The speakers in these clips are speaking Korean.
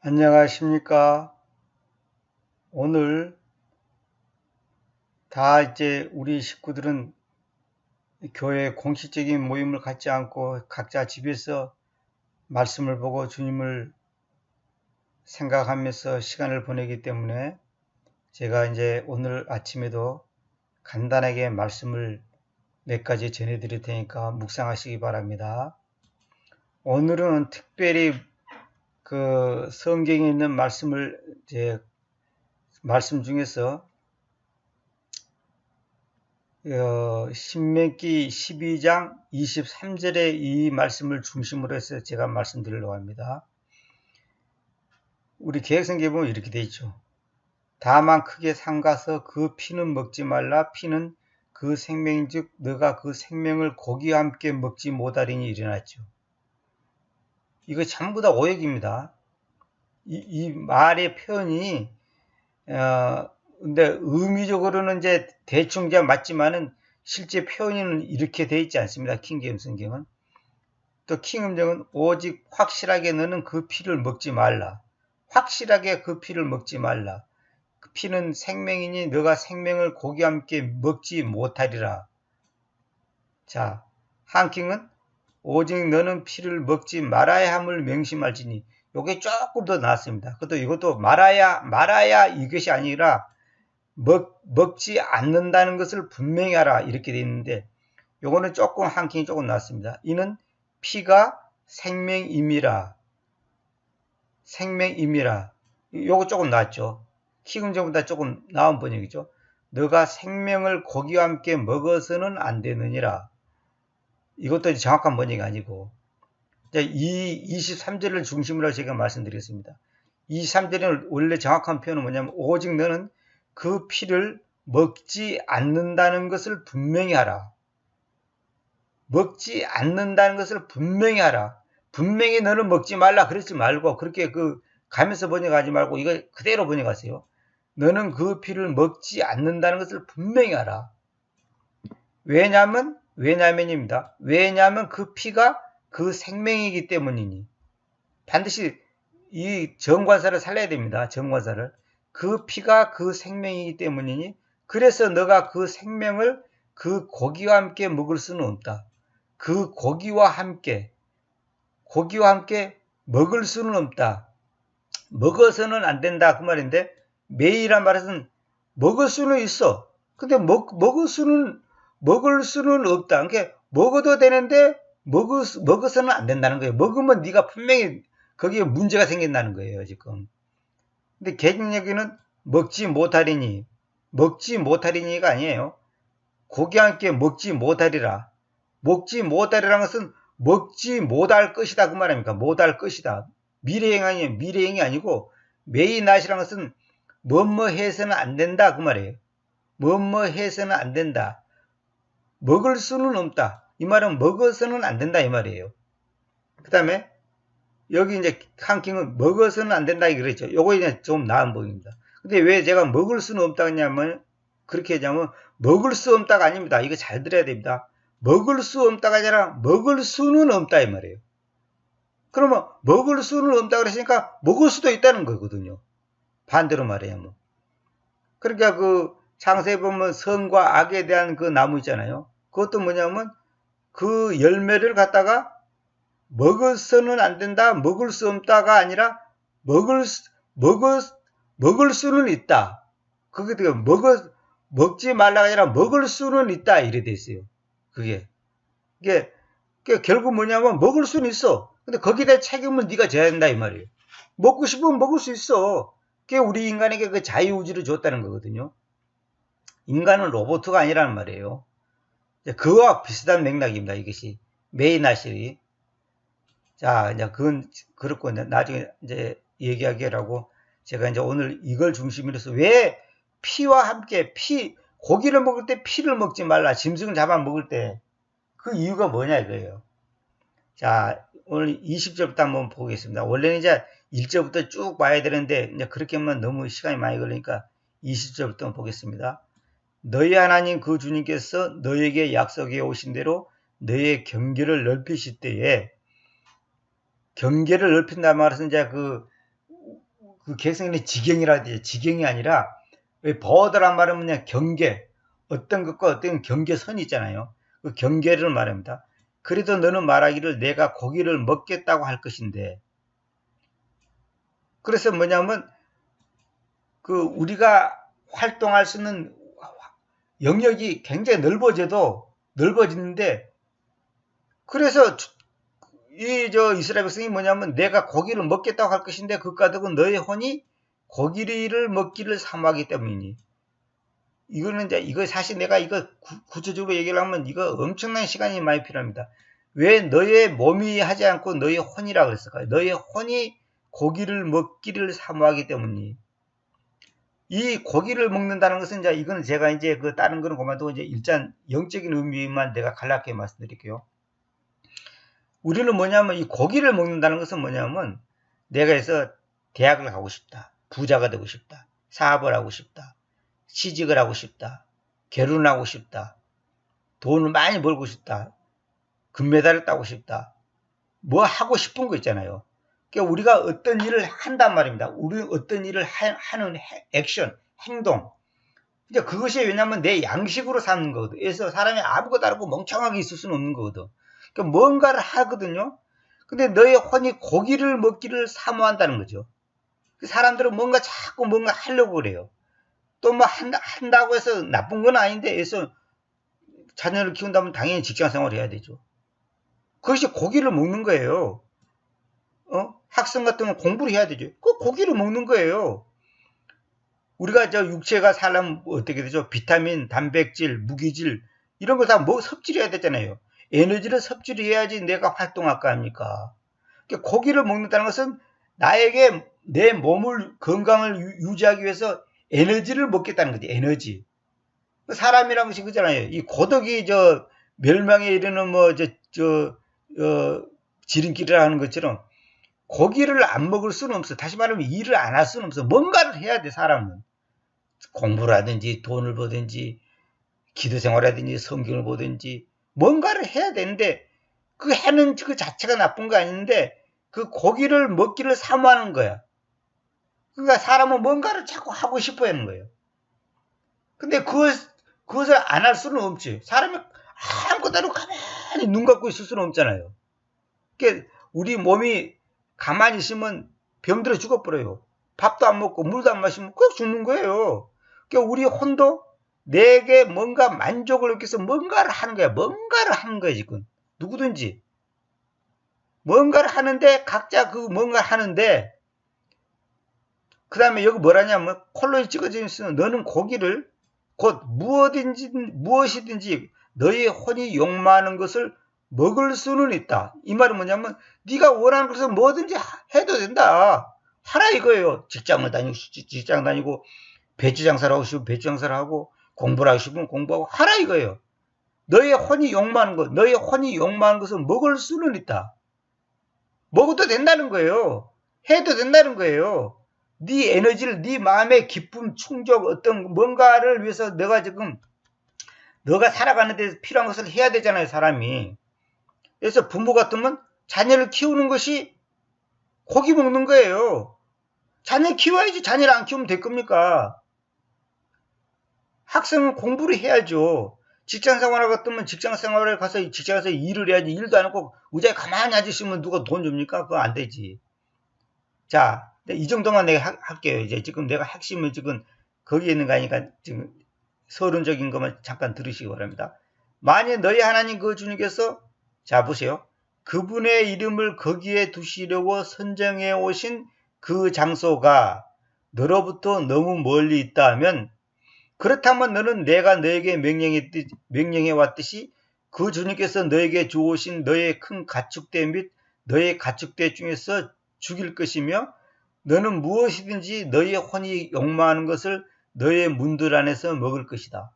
안녕하십니까. 오늘 다 이제 우리 식구들은 교회 공식적인 모임을 갖지 않고 각자 집에서 말씀을 보고 주님을 생각하면서 시간을 보내기 때문에 제가 이제 오늘 아침에도 간단하게 말씀을 몇 가지 전해드릴 테니까 묵상하시기 바랍니다. 오늘은 특별히 그 성경에 있는 말씀 중에서 신명기 12장 23절의 이 말씀을 중심으로 해서 제가 말씀드리려고 합니다. 우리 개혁성경에 보면 이렇게 되어 있죠. 다만 크게 삼가서 그 피는 먹지 말라. 피는 그 생명인즉 너가 그 생명을 고기와 함께 먹지 못하리니 일어났죠. 이거 전부 다 오역입니다. 이 말의 표현이 근데 의미적으로는 이제 대충 이제 맞지만은 실제 표현은 이렇게 되어 있지 않습니다. 킹제임스 성경은. 또 킹음정은 오직 확실하게 너는 그 피를 먹지 말라. 확실하게 그 피를 먹지 말라. 그 피는 생명이니 너가 생명을 고기와 함께 먹지 못하리라. 자, 한킹은 오직 너는 피를 먹지 말아야 함을 명심할지니. 요게 조금 더 나았습니다. 이것도 말아야 이것이 아니라 먹지 않는다는 것을 분명히 하라 이렇게 되어 있는데 요거는 조금 한킹이 조금 낫습니다. 이는 피가 생명임이라. 요거 조금 낫죠. 키금전보다 조금 나은 번역이죠. 너가 생명을 고기와 함께 먹어서는 안 되느니라. 이것도 정확한 번역이 아니고 이 23절을 중심으로 제가 말씀드리겠습니다. 23절은 원래 정확한 표현은 뭐냐면 오직 너는 그 피를 먹지 않는다는 것을 분명히 하라. 먹지 않는다는 것을 분명히 하라. 분명히 너는 먹지 말라 그러지 말고 그렇게 가면서 번역하지 말고 이거 그대로 번역하세요. 너는 그 피를 먹지 않는다는 것을 분명히 하라. 왜냐면입니다. 왜냐면 그 피가 그 생명이기 때문이니. 반드시 이 정관사를 살려야 됩니다. 정관사를. 그 피가 그 생명이기 때문이니 그래서 너가 그 생명을 그 고기와 함께 먹을 수는 없다. 그 고기와 함께 먹을 수는 없다. 먹어서는 안 된다 그 말인데 매일이란 말은 먹을 수는 있어. 근데 먹을 수는 없다. 그러니까 먹어도 되는데 먹어서는 안 된다는 거예요. 먹으면 네가 분명히 거기에 문제가 생긴다는 거예요, 지금. 근데 개정여기는 먹지 못하리니가 아니에요. 고기와 함께 먹지 못하리라. 먹지 못하리라는 것은 먹지 못할 것이다 그 말입니까? 못할 것이다. 미래형이 아니고 메이낫이라는 것은 뭐뭐 해서는 안 된다 그 말이에요. 뭐뭐 해서는 안 된다. 먹을 수는 없다. 이 말은 먹어서는 안 된다 이 말이에요. 그 다음에 여기 이제 한킹은 먹어서는 안 된다 그랬죠. 요거 이제 좀 나은 법입니다. 근데 왜 제가 먹을 수는 없다 했냐면 그렇게 하자면 먹을 수 없다가 아닙니다. 이거 잘 들어야 됩니다. 먹을 수 없다가 아니라 먹을 수는 없다 이 말이에요. 그러면 먹을 수는 없다 그랬으니까 먹을 수도 있다는 거거든요. 반대로 말하면. 그러니까 창세에 보면 선과 악에 대한 그 나무 있잖아요. 그것도 뭐냐면 그 열매를 갖다가 먹어서는 안 된다, 먹을 수 없다가 아니라 먹을 수는 있다. 그게 먹지 말라가 아니라 먹을 수는 있다 이래 돼 있어요. 이게 결국 뭐냐면 먹을 수는 있어. 근데 거기에 대한 책임은 네가 져야 된다 이 말이에요. 먹고 싶으면 먹을 수 있어. 그게 우리 인간에게 그 자유의지를 줬다는 거거든요. 인간은 로봇가 아니라는 말이에요. 그와 비슷한 맥락입니다. 이것이 메이나실이. 자, 이제 그건 그렇고 나중에 이제 얘기하기라고 제가 이제 오늘 이걸 중심으로 해서 왜 피와 함께 고기를 먹을 때 피를 먹지 말라. 짐승을 잡아 먹을 때 그 이유가 뭐냐 이거예요. 자, 오늘 20절부터 한번 보겠습니다. 원래는 이제 1절부터 쭉 봐야 되는데 이제 그렇게 하면 너무 시간이 많이 걸리니까 20절부터 한번 보겠습니다. 너희 하나님 그 주님께서 너에게 약속해 오신 대로 너의 경계를 넓히실 때에 경계를 넓힌다는 말은 이제 그 개성에는 지경이라 해야 돼. 지경이 아니라, 왜 버더란 말은 그냥 경계, 어떤 것과 어떤 경계선이 있잖아요. 그 경계를 말합니다. 그래도 너는 말하기를 내가 고기를 먹겠다고 할 것인데, 그래서 뭐냐면 그 우리가 활동할 수 있는 영역이 굉장히 넓어지는데, 그래서 이 이스라엘 백성이 뭐냐면 내가 고기를 먹겠다고 할 것인데 그 까닭은 너의 혼이 고기를 먹기를 사모하기 때문이니. 이거는 이제 이거 사실 내가 이거 구체적으로 얘기를 하면 이거 엄청난 시간이 많이 필요합니다. 왜 너의 몸이 하지 않고 너의 혼이라고 그랬을까요? 너의 혼이 고기를 먹기를 사모하기 때문이니. 이 고기를 먹는다는 것은 이제 이거는 제가 이제 그 다른 거는 그만두고 이제 일단 영적인 의미만 내가 간략하게 말씀드릴게요. 우리는 뭐냐면 이 고기를 먹는다는 것은 뭐냐면 내가 해서 대학을 가고 싶다. 부자가 되고 싶다. 사업을 하고 싶다. 취직을 하고 싶다. 결혼하고 싶다. 돈을 많이 벌고 싶다. 금메달을 따고 싶다. 뭐 하고 싶은 거 있잖아요. 그러니까 우리가 어떤 일을 한단 말입니다. 우리는 어떤 일을 하는 액션, 행동. 이제 그것이 왜냐면 내 양식으로 사는 거거든. 그래서 사람이 아무것도 안 하고 멍청하게 있을 수는 없는 거거든. 그러니까 뭔가를 하거든요. 근데 너의 혼이 고기를 먹기를 사모한다는 거죠. 사람들은 자꾸 뭔가 하려고 그래요. 또 뭐 한다고 해서 나쁜 건 아닌데, 그래서 자녀를 키운다면 당연히 직장 생활을 해야 되죠. 그것이 고기를 먹는 거예요. 학생 같은 건 공부를 해야 되죠. 그 고기를 먹는 거예요. 우리가 육체가 살려면 어떻게 되죠? 비타민, 단백질, 무기질, 이런 걸 다 섭취해야 되잖아요. 에너지를 섭취해야지 내가 활동할 거 아닙니까? 그러니까 고기를 먹는다는 것은 나에게 내 몸을 건강을 유지하기 위해서 에너지를 먹겠다는 거지. 에너지. 사람이란 것이 그잖아요. 이 고독이 멸망에 이르는 지름길이라 하는 것처럼 고기를 안 먹을 수는 없어. 다시 말하면 일을 안 할 수는 없어. 뭔가를 해야 돼, 사람은. 공부를 하든지 돈을 벌든지 기도 생활하든지 성경을 보든지 뭔가를 해야 되는데 그 하는 그 자체가 나쁜 거 아닌데 그 고기를 먹기를 사모하는 거야. 그러니까 사람은 뭔가를 자꾸 하고 싶어 하는 거예요. 근데 그것을 안 할 수는 없지. 사람이 아무것도 안 하고 가만히 눈 감고 있을 수는 없잖아요. 그러니까 우리 몸이 가만히 있으면 병들어 죽어버려요. 밥도 안 먹고 물도 안 마시면 꼭 죽는 거예요. 그러니까 우리 혼도 내게 뭔가 만족을 얻기 위해서 뭔가를 하는 거야. 뭔가를 하는 거야, 지금. 누구든지. 뭔가를 하는데, 각자 그 뭔가를 하는데, 그 다음에 여기 뭐라냐면, 콜론이 찍어져 있으면 너는 고기를 곧 무엇이든지 너의 혼이 욕망하는 것을 먹을 수는 있다. 이 말은 뭐냐면, 네가 원하는 것을 뭐든지 해도 된다. 하라 이거예요. 직장 다니고, 배추 장사를 하고 싶으면 배추 장사를 하고, 공부를 하고 싶으면 공부하고, 하라 이거예요. 너의 혼이 욕망하는 것, 너의 혼이 욕망하는 것을 먹을 수는 있다. 먹어도 된다는 거예요. 해도 된다는 거예요. 네 에너지를, 네 마음의 기쁨, 충족, 어떤 뭔가를 위해서 너가 살아가는 데 필요한 것을 해야 되잖아요, 사람이. 그래서 부모 같으면 자녀를 키우는 것이 고기 먹는 거예요. 자녀 키워야지. 자녀를 안 키우면 될 겁니까? 학생은 공부를 해야죠. 직장 생활을 같으면 직장 생활에 가서 직장에서 일을 해야지. 일도 안 하고 의자에 가만히 앉으시면 누가 돈 줍니까? 그거 안 되지. 자, 이 정도만 내가 할게요. 이제 지금 내가 핵심을 지금 거기에 있는 거 아니까 지금 서론적인 것만 잠깐 들으시기 바랍니다. 만일 너희 하나님 그 주님께서, 자 보세요. 그분의 이름을 거기에 두시려고 선정해 오신 그 장소가 너로부터 너무 멀리 있다 하면, 그렇다면 너는 내가 너에게 명령해 왔듯이 그 주님께서 너에게 주오신 너의 큰 가축대 및 너의 가축대 중에서 죽일 것이며, 너는 무엇이든지 너의 혼이 욕망하는 것을 너의 문들 안에서 먹을 것이다.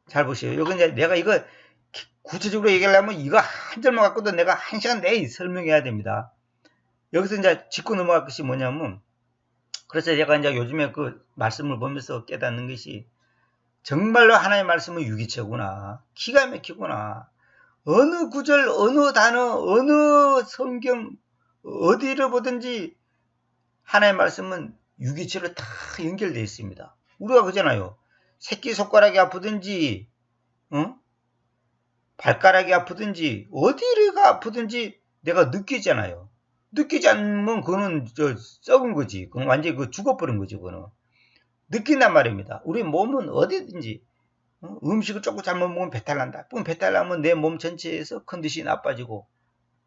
잘 보세요. 이거 이제 내가 이거 구체적으로 얘기하려면 이거 한 절만 갖고도 내가 1시간 내에 설명해야 됩니다. 여기서 이제 짚고 넘어갈 것이 뭐냐면, 그래서 제가 이제 요즘에 그 말씀을 보면서 깨닫는 것이, 정말로 하나님의 말씀은 유기체구나. 기가 막히구나. 어느 구절, 어느 단어, 어느 성경, 어디를 보든지 하나님의 말씀은 유기체로 다 연결되어 있습니다. 우리가 그러잖아요. 새끼손가락이 아프든지 발가락이 아프든지 어디가 아프든지 내가 느끼잖아요. 느끼지 않으면 그거는 썩은 거지. 그건 완전히 죽어버린 거지. 그거는 느낀단 말입니다. 우리 몸은 어디든지 음식을 조금 잘못 먹으면 배탈 난다. 그럼 배탈 나면 내 몸 전체에서 컨디션이 나빠지고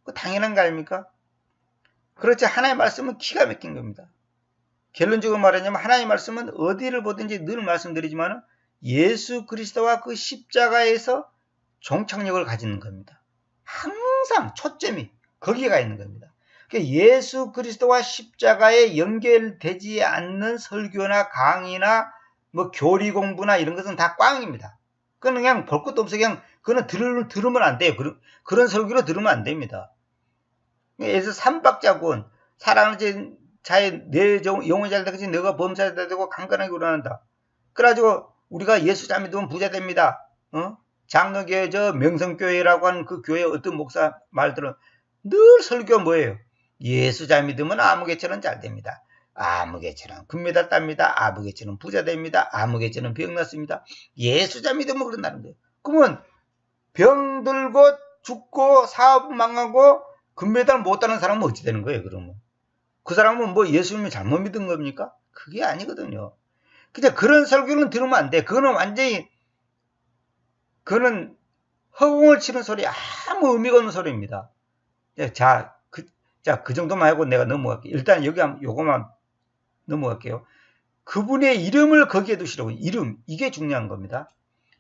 그 당연한 거 아닙니까? 그렇지 하나님의 말씀은 기가 막힌 겁니다. 결론적으로 말하자면 하나님의 말씀은 어디를 보든지 늘 말씀드리지만 예수 그리스도와 그 십자가에서 종착역을 가지는 겁니다. 항상 초점이 거기에 있는 겁니다. 예수 그리스도와 십자가에 연결되지 않는 설교나 강의나 뭐 교리 공부나 이런 것은 다 꽝입니다. 그건 그냥 볼 것도 없어. 그냥 그거는 들으면 안 돼요. 그런 설교로 들으면 안 됩니다. 예수 삼박자군 사랑하는 자의 내 영혼이 잘 되겠지 너가 범사자 되고 강건하게 우러난다. 그래가지고 우리가 예수 잘 믿으면 부자 됩니다. 장로교회 명성교회라고 하는 그 교회 어떤 목사 말들은 늘 설교 뭐예요? 예수 잘 믿으면 아무개처럼 잘 됩니다. 아무개처럼 금메달 땁니다. 아무개처럼 부자 됩니다. 아무개처럼 병 났습니다. 예수 잘 믿으면 그런다는 거예요. 그러면 병 들고 죽고 사업 망하고 금메달 못 따는 사람은 어찌 되는 거예요? 그러면 그 사람은 뭐 예수님을 잘못 믿은 겁니까? 그게 아니거든요. 그냥 그런 설교는 들으면 안 돼. 그거는 완전히 그거는 허공을 치는 소리, 아무 의미가 없는 소리입니다. 그 정도만 하고 내가 넘어갈게요. 일단 여기 요거만 넘어갈게요. 그분의 이름을 거기에 두시라고. 이름, 이게 중요한 겁니다.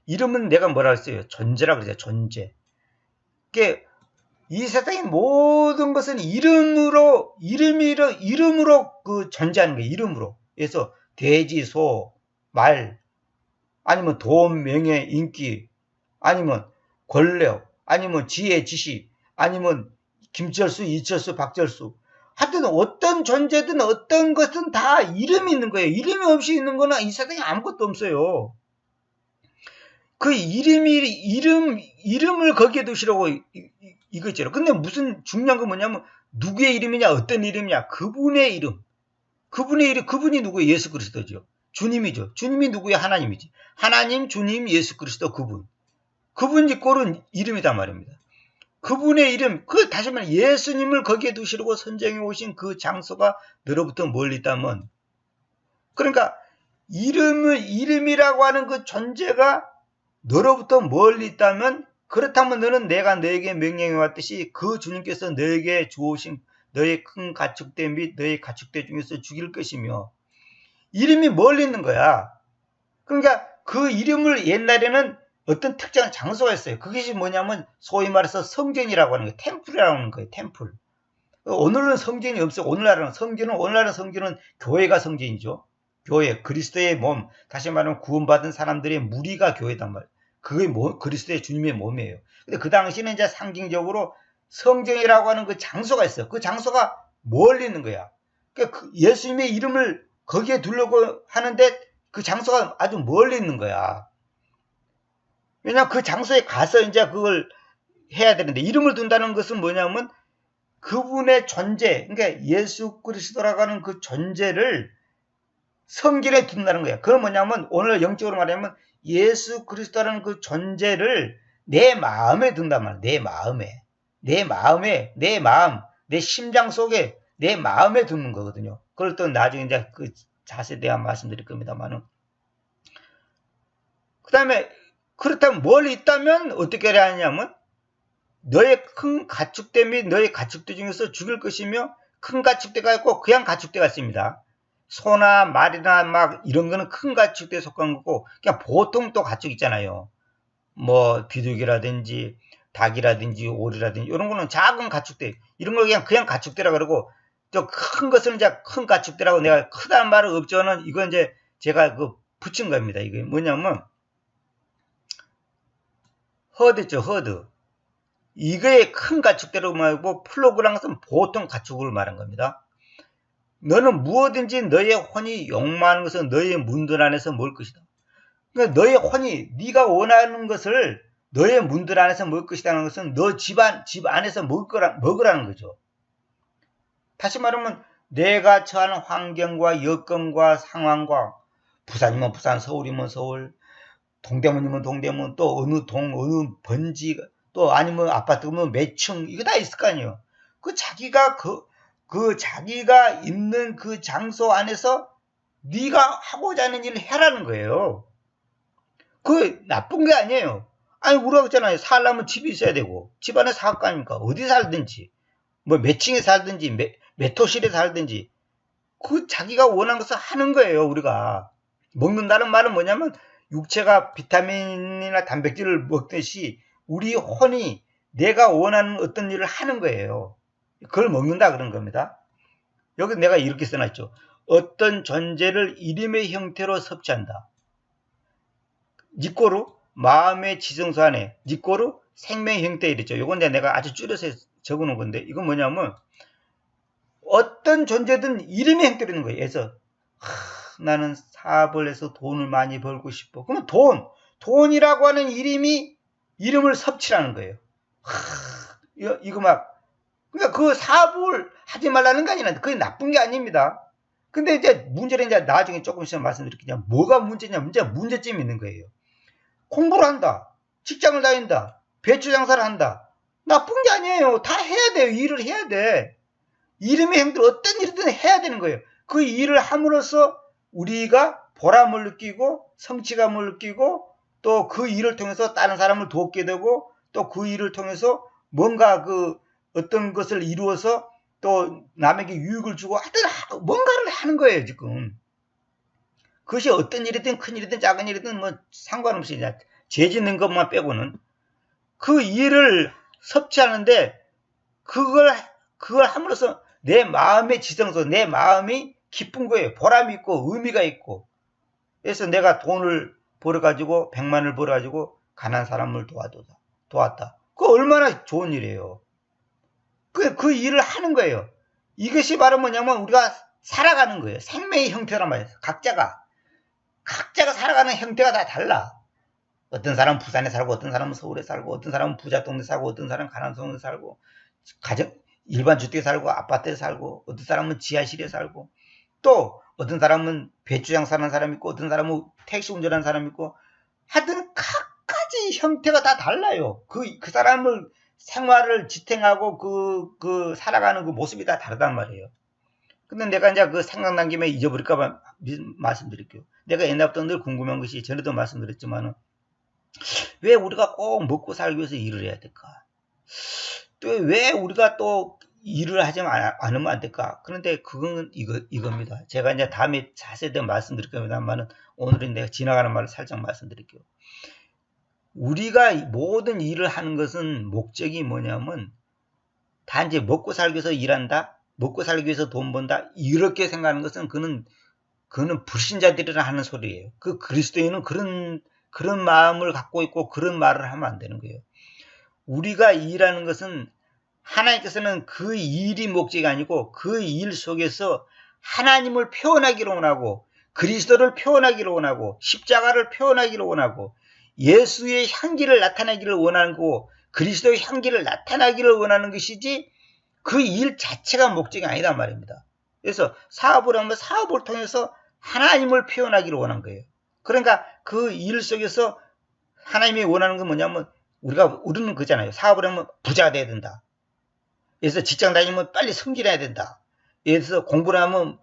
이름은 내가 뭐라 했어요? 존재라 그러죠. 존재. 이 세상의 모든 것은 이름으로 그 존재하는 거예요. 이름으로. 그래서 돼지, 소, 말, 아니면 돈, 명예, 인기, 아니면 권력, 아니면 지혜, 지식, 아니면 김철수, 이철수, 박철수. 하여튼 어떤 존재든 어떤 것은 다 이름이 있는 거예요. 이름이 없이 있는 거는 이 세상에 아무것도 없어요. 그 이름을 거기에 두시라고 이거죠. 근데 무슨 중요한 건 뭐냐면 누구의 이름이냐, 어떤 이름이냐, 그분의 이름. 그분이 누구예요? 예수 그리스도죠. 주님이죠. 주님이 누구예요? 하나님이지. 하나님, 주님, 예수 그리스도 그분이 꼴은 이름이단 말입니다. 그분의 이름, 다시 말해 예수님을 거기에 두시려고 선정해 오신 그 장소가 너로부터 멀리 있다면, 그러니까 이름이라고 하는 그 존재가 너로부터 멀리 있다면, 그렇다면 너는 내가 너에게 명령해 왔듯이 그 주님께서 너에게 주오신 너의 큰 가축대 및 너의 가축대 중에서 죽일 것이며, 이름이 멀리 있는 거야. 그러니까 그 이름을 옛날에는 어떤 특정한 장소가 있어요. 그것이 뭐냐면 소위 말해서 성전이라고 하는 거예요. 템플이라고 하는 거예요. 템플. 오늘은 성전이 없어요. 오늘날은 성전은 교회가 성전이죠. 교회, 그리스도의 몸. 다시 말하면 구원받은 사람들의 무리가 교회단 말이에요. 그게 그리스도의 주님의 몸이에요. 근데 그 당시는 이제 상징적으로 성전이라고 하는 그 장소가 있어요. 그 장소가 멀리 있는 거야. 그러니까 예수님의 이름을 거기에 두려고 하는데 그 장소가 아주 멀리 있는 거야. 왜냐하면 그 장소에 가서 이제 그걸 해야 되는데, 이름을 둔다는 것은 뭐냐면 그분의 존재, 그러니까 예수 그리스도라고 하는 그 존재를 성전에 둔다는 거야. 그건 뭐냐면 오늘 영적으로 말하면 예수 그리스도라는 그 존재를 내 마음에 둔단 말이야. 내 마음에, 내 심장 속에, 내 마음에 두는 거거든요. 그걸 또 나중에 이제 그 자세에 대한 말씀드릴 겁니다만은. 그 다음에 그렇다면 멀리 있다면 어떻게 해야 하냐면 너의 큰 가축대 및 너의 가축대 중에서 죽일 것이며, 큰 가축대가 있고 그냥 가축대가 있습니다. 소나 말이나 막 이런 거는 큰 가축대에 속한 거고, 그냥 보통 또 가축 있잖아요. 뭐 비둘기라든지 닭이라든지 오리라든지 이런 거는 작은 가축대, 이런 걸 그냥 가축대라 그러고, 저 큰 것은 이제 큰 가축대라고, 내가 크다는 말은 없지만은 이건 이제 제가 붙인 겁니다. 이게 뭐냐면 허드 있죠, 허드. 이거의 큰 가축대로 말고 플로그라는 것은 보통 가축을 말한 겁니다. 너는 무엇든지 너의 혼이 욕망하는 것은 너의 문들 안에서 먹을 것이다. 그러니까 너의 혼이 네가 원하는 것을 너의 문들 안에서 먹을 것이라는 것은 너 집 안에서 먹으라는 거죠. 다시 말하면 내가 처한 환경과 여건과 상황과 부산이면 부산, 서울이면 서울, 동대문이면 동대문, 또 어느 동, 어느 번지, 또 아니면 아파트면 몇 층, 이거 다 있을 거 아니에요. 자기가 자기가 있는 그 장소 안에서 네가 하고자 하는 일을 해라는 거예요. 나쁜 게 아니에요. 아니, 우리가 그랬잖아요. 살려면 집이 있어야 되고, 집 안에 살 거 아닙니까? 어디 살든지, 뭐 몇 층에 살든지, 몇 호실에 살든지, 자기가 원하는 것을 하는 거예요, 우리가. 먹는다는 말은 뭐냐면, 육체가 비타민이나 단백질을 먹듯이, 우리 혼이 내가 원하는 어떤 일을 하는 거예요. 그걸 먹는다 그런 겁니다. 여기 내가 이렇게 써놨죠. 어떤 존재를 이름의 형태로 섭취한다. 니꼬루 마음의 지성소 안에 니꼬루 생명 형태 이랬죠. 이건 내가 아주 줄여서 적어놓은 건데 이건 뭐냐면 어떤 존재든 이름의 형태로 있는 거예요. 그래서 나는 사업을 해서 돈을 많이 벌고 싶어. 그러면 돈이라고 하는 이름을 섭취라는 거예요. 이거 막 그러니까 그 사업을 하지 말라는 게 아니라 그게 나쁜 게 아닙니다. 근데 이제 문제는 이제 나중에 조금 있으면 말씀드릴게요. 뭐가 문제냐? 문제점이 있는 거예요. 공부를 한다. 직장을 다닌다. 배추 장사를 한다. 나쁜 게 아니에요. 다 해야 돼요. 일을 해야 돼. 이름의 형들 어떤 일이든 해야 되는 거예요. 그 일을 함으로써 우리가 보람을 느끼고 성취감을 느끼고 또 그 일을 통해서 다른 사람을 돕게 되고 또 그 일을 통해서 뭔가 어떤 것을 이루어서 또 남에게 유익을 주고 하여튼 뭔가를 하는 거예요, 지금. 그것이 어떤 일이든 큰 일이든 작은 일이든 뭐 상관없이 죄 짓는 것만 빼고는 그 일을 섭취하는데 그걸 함으로써 내 마음의 지성소, 내 마음이 기쁜 거예요. 보람이 있고 의미가 있고. 그래서 내가 돈을 벌어가지고 100만을 벌어가지고 가난한 사람을 도왔다. 그거 얼마나 좋은 일이에요. 그 일을 하는 거예요. 이것이 바로 뭐냐면 우리가 살아가는 거예요. 생명의 형태란 말이에요. 각자가 살아가는 형태가 다 달라. 어떤 사람은 부산에 살고 어떤 사람은 서울에 살고 어떤 사람은 부자 동네 살고 어떤 사람은 가난한 동네 살고 일반 주택에 살고 아파트에 살고 어떤 사람은 지하실에 살고 또 어떤 사람은 배추 장사하는 사람이 있고 어떤 사람은 택시 운전하는 사람이 있고 하여튼 각가지 형태가 다 달라요. 그 사람을 생활을 지탱하고 살아가는 그 모습이 다 다르단 말이에요. 근데 내가 이제 생각난 김에 잊어버릴까봐 말씀드릴게요. 내가 옛날부터 늘 궁금한 것이 전에도 말씀드렸지만은 왜 우리가 꼭 먹고 살기 위해서 일을 해야 될까? 또 왜 우리가 또 일을 하지 않으면 안 될까? 그런데 그건 이겁니다. 제가 이제 다음에 자세히 말씀드릴 겁니다만은 오늘은 내가 지나가는 말을 살짝 말씀드릴게요. 우리가 모든 일을 하는 것은 목적이 뭐냐면 단지 먹고 살기 위해서 일한다, 먹고 살기 위해서 돈 번다 이렇게 생각하는 것은 그는 불신자들이라 하는 소리예요. 그리스도인은 그런 마음을 갖고 있고 그런 말을 하면 안 되는 거예요. 우리가 일하는 것은 하나님께서는 그 일이 목적이 아니고 그 일 속에서 하나님을 표현하기를 원하고 그리스도를 표현하기를 원하고 십자가를 표현하기를 원하고 예수의 향기를 나타내기를 원하는 거고 그리스도의 향기를 나타나기를 원하는 것이지 그 일 자체가 목적이 아니단 말입니다. 그래서 사업을 하면 사업을 통해서 하나님을 표현하기를 원한 거예요. 그러니까 그 일 속에서 하나님이 원하는 건 뭐냐면 우리는 그잖아요. 사업을 하면 부자가 돼야 된다. 그래서 직장 다니면 빨리 승진해야 된다. 그래서 공부를 하면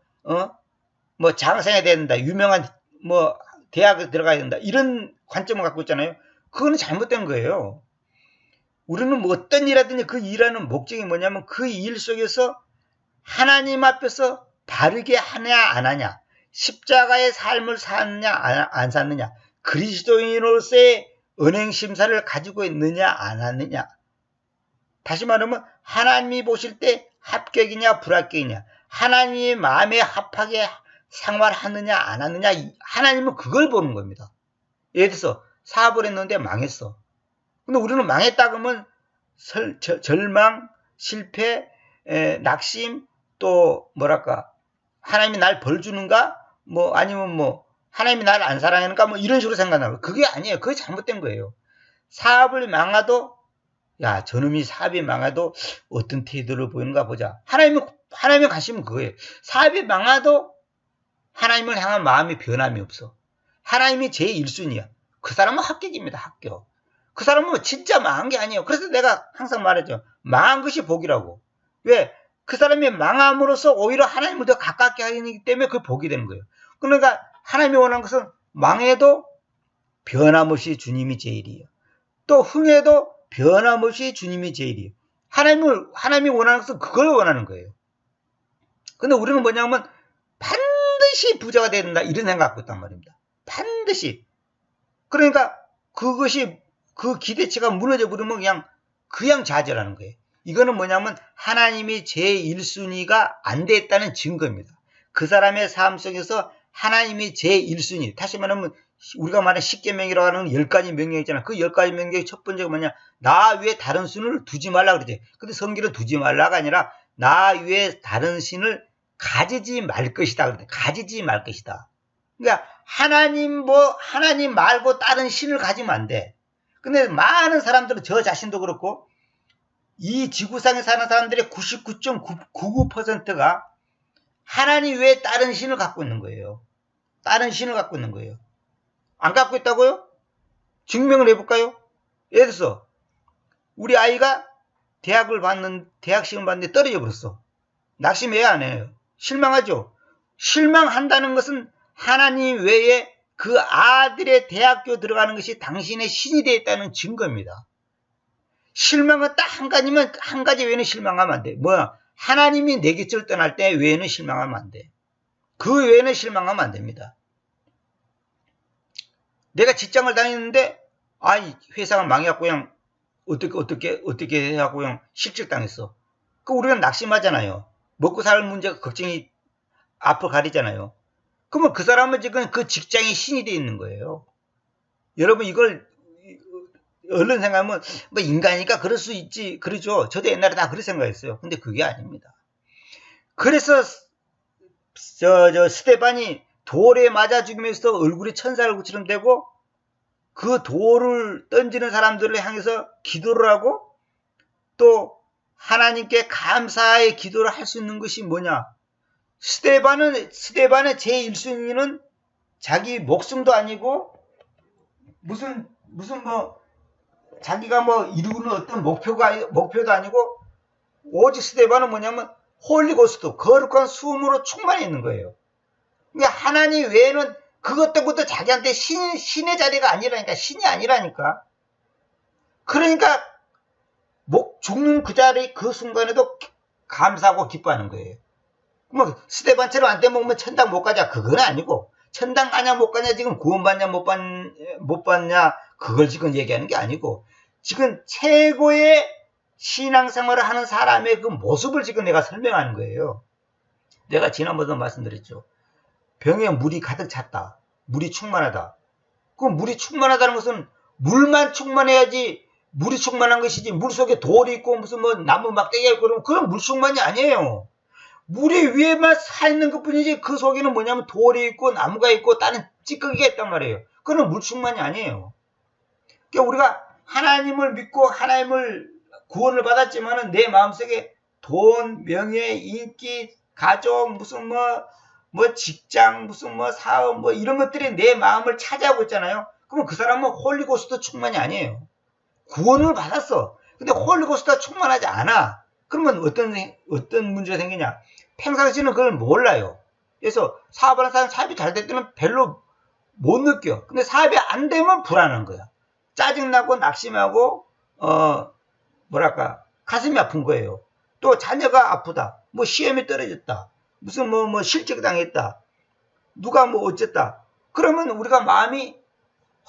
뭐 장생해야 된다. 유명한 뭐 대학에 들어가야 된다. 이런 관점을 갖고 있잖아요. 그거는 잘못된 거예요. 우리는 뭐 어떤 일하든지 그 일하는 목적이 뭐냐면 그 일 속에서 하나님 앞에서 바르게 하냐 안 하냐, 십자가의 삶을 사느냐 안 사느냐, 그리스도인으로서의 은행심사를 가지고 있느냐 안 하느냐. 다시 말하면 하나님이 보실 때 합격이냐 불합격이냐, 하나님의 마음에 합하게 생활하느냐 안 하느냐, 하나님은 그걸 보는 겁니다. 예를 들어서 사업을 했는데 망했어. 근데 우리는 망했다 그러면 절망, 실패, 낙심, 또 뭐랄까 하나님이 날 벌 주는가, 뭐 아니면 뭐 하나님이 나를 안 사랑하는가, 뭐 이런 식으로 생각나고, 그게 아니에요. 그게 잘못된 거예요. 사업을 망해도 야 저놈이 사업이 망해도 어떤 태도를 보이는가 보자. 하나님은 하나님의 관심은 그거예요. 사업이 망해도 하나님을 향한 마음이 변함이 없어. 하나님이 제1순위야. 그 사람은 합격입니다. 합격. 그 사람은 진짜 망한 게 아니에요. 그래서 내가 항상 말하죠. 망한 것이 복이라고. 왜? 그 사람이 망함으로써 오히려 하나님을 더 가깝게 하기 때문에 그게 복이 되는 거예요. 그러니까 하나님이 원하는 것은 망해도 변함없이 주님이 제일이에요. 또 흥해도 변함없이 주님이 제일이에요. 하나님이 원하는 것은 그걸 원하는 거예요. 근데 우리는 뭐냐면 반드시 부자가 돼야 된다 이런 생각 갖고 있단 말입니다. 반드시. 그러니까 그것이 그 기대치가 무너져 버리면 그냥 좌절하는 거예요. 이거는 뭐냐면 하나님이 제1순위가 안 됐다는 증거입니다. 그 사람의 삶 속에서 하나님이 제1순위. 다시 말하면 우리가 말하는 10계명이라고 하는 10가지 명령 있잖아. 그 10가지 명령의 첫 번째가 뭐냐? 나 위에 다른 신을 두지 말라 그러지. 근데 성경은 두지 말라가 아니라 나 위에 다른 신을 가지지 말 것이다. 그러대. 가지지 말 것이다. 그러니까 하나님 말고 다른 신을 가지면 안 돼. 근데 많은 사람들은 저 자신도 그렇고 이 지구상에 사는 사람들의 99.99%가 하나님 외에 다른 신을 갖고 있는 거예요. 다른 신을 갖고 있는 거예요. 안 갖고 있다고요? 증명을 해볼까요? 예를 들어서 우리 아이가 대학 시험 봤는데 떨어져 버렸어. 낙심 왜 안 해요? 실망하죠? 실망한다는 것은 하나님 외에 그 아들의 대학교 들어가는 것이 당신의 신이 되어 있다는 증거입니다. 실망은 딱 한 가지 외에는 실망하면 안 돼. 뭐야? 하나님이 내 곁을 떠날 때 외에는 실망하면 안 돼. 그 외에는 실망하면 안 됩니다. 내가 직장을 다니는데 회사가 망해갖고 그냥 어떻게 하고 그냥 실직당했어. 그 우리가 낙심하잖아요. 먹고 살 문제가 걱정이 앞으로 가리잖아요. 그러면 그 사람은 지금 그 직장의 신이 되어 있는 거예요. 여러분 이걸 얼른 생각하면 뭐 인간이니까 그럴 수 있지 그러죠. 저도 옛날에 다 그렇게 생각했어요. 근데 그게 아닙니다. 그래서 스데반이 돌에 맞아 죽으면서 얼굴이 천사 얼굴처럼 되고 그 돌을 던지는 사람들을 향해서 기도를 하고 또 하나님께 감사의 기도를 할 수 있는 것이 뭐냐? 스데반의 제1순위는 자기 목숨도 아니고 무슨 자기가 이루는 어떤 목표도 아니고 오직 스데반은 뭐냐면 홀리고스트 거룩한 수음으로 충만해 있는 거예요. 그러니까 하나님 외에는 그것도 자기한테 신의 자리가 아니라니까. 신이 아니라니까. 그러니까 죽는 그 자리 그 순간에도 감사하고 기뻐하는 거예요. 뭐 스데반처럼 안 되면 천당 못 가자 그건 아니고 천당 가냐 못 가냐 지금 구원받냐 못 받냐 그걸 지금 얘기하는 게 아니고 지금 최고의 신앙생활을 하는 사람의 그 모습을 지금 내가 설명하는 거예요. 내가 지난번에도 말씀드렸죠. 병에 물이 가득 찼다. 물이 충만하다. 그 물이 충만하다는 것은 물만 충만해야지 물이 충만한 것이지 물 속에 돌이 있고 무슨 나무 막대기가 있고 그러면 그건 물 충만이 아니에요. 물이 위에만 사 있는 것 뿐이지 그 속에는 뭐냐면 돌이 있고 나무가 있고 다른 찌꺼기가 있단 말이에요. 그건 물 충만이 아니에요. 그러니까 우리가 하나님을 믿고 하나님을 구원을 받았지만은 내 마음속에 돈, 명예, 인기, 가족, 무슨 직장, 무슨 사업, 이런 것들이 내 마음을 차지하고 있잖아요. 그러면 그 사람은 홀리고스트 충만이 아니에요. 구원을 받았어. 근데 홀리고스트가 충만하지 않아. 그러면 어떤 문제가 생기냐? 평상시는 그걸 몰라요. 그래서 사업하는 사람 사업이 잘 될 때는 별로 못 느껴. 근데 사업이 안 되면 불안한 거야. 짜증나고 낙심하고 가슴이 아픈 거예요. 또 자녀가 아프다. 시험이 떨어졌다. 무슨 실직당했다. 누가 어쨌다. 그러면 우리가 마음이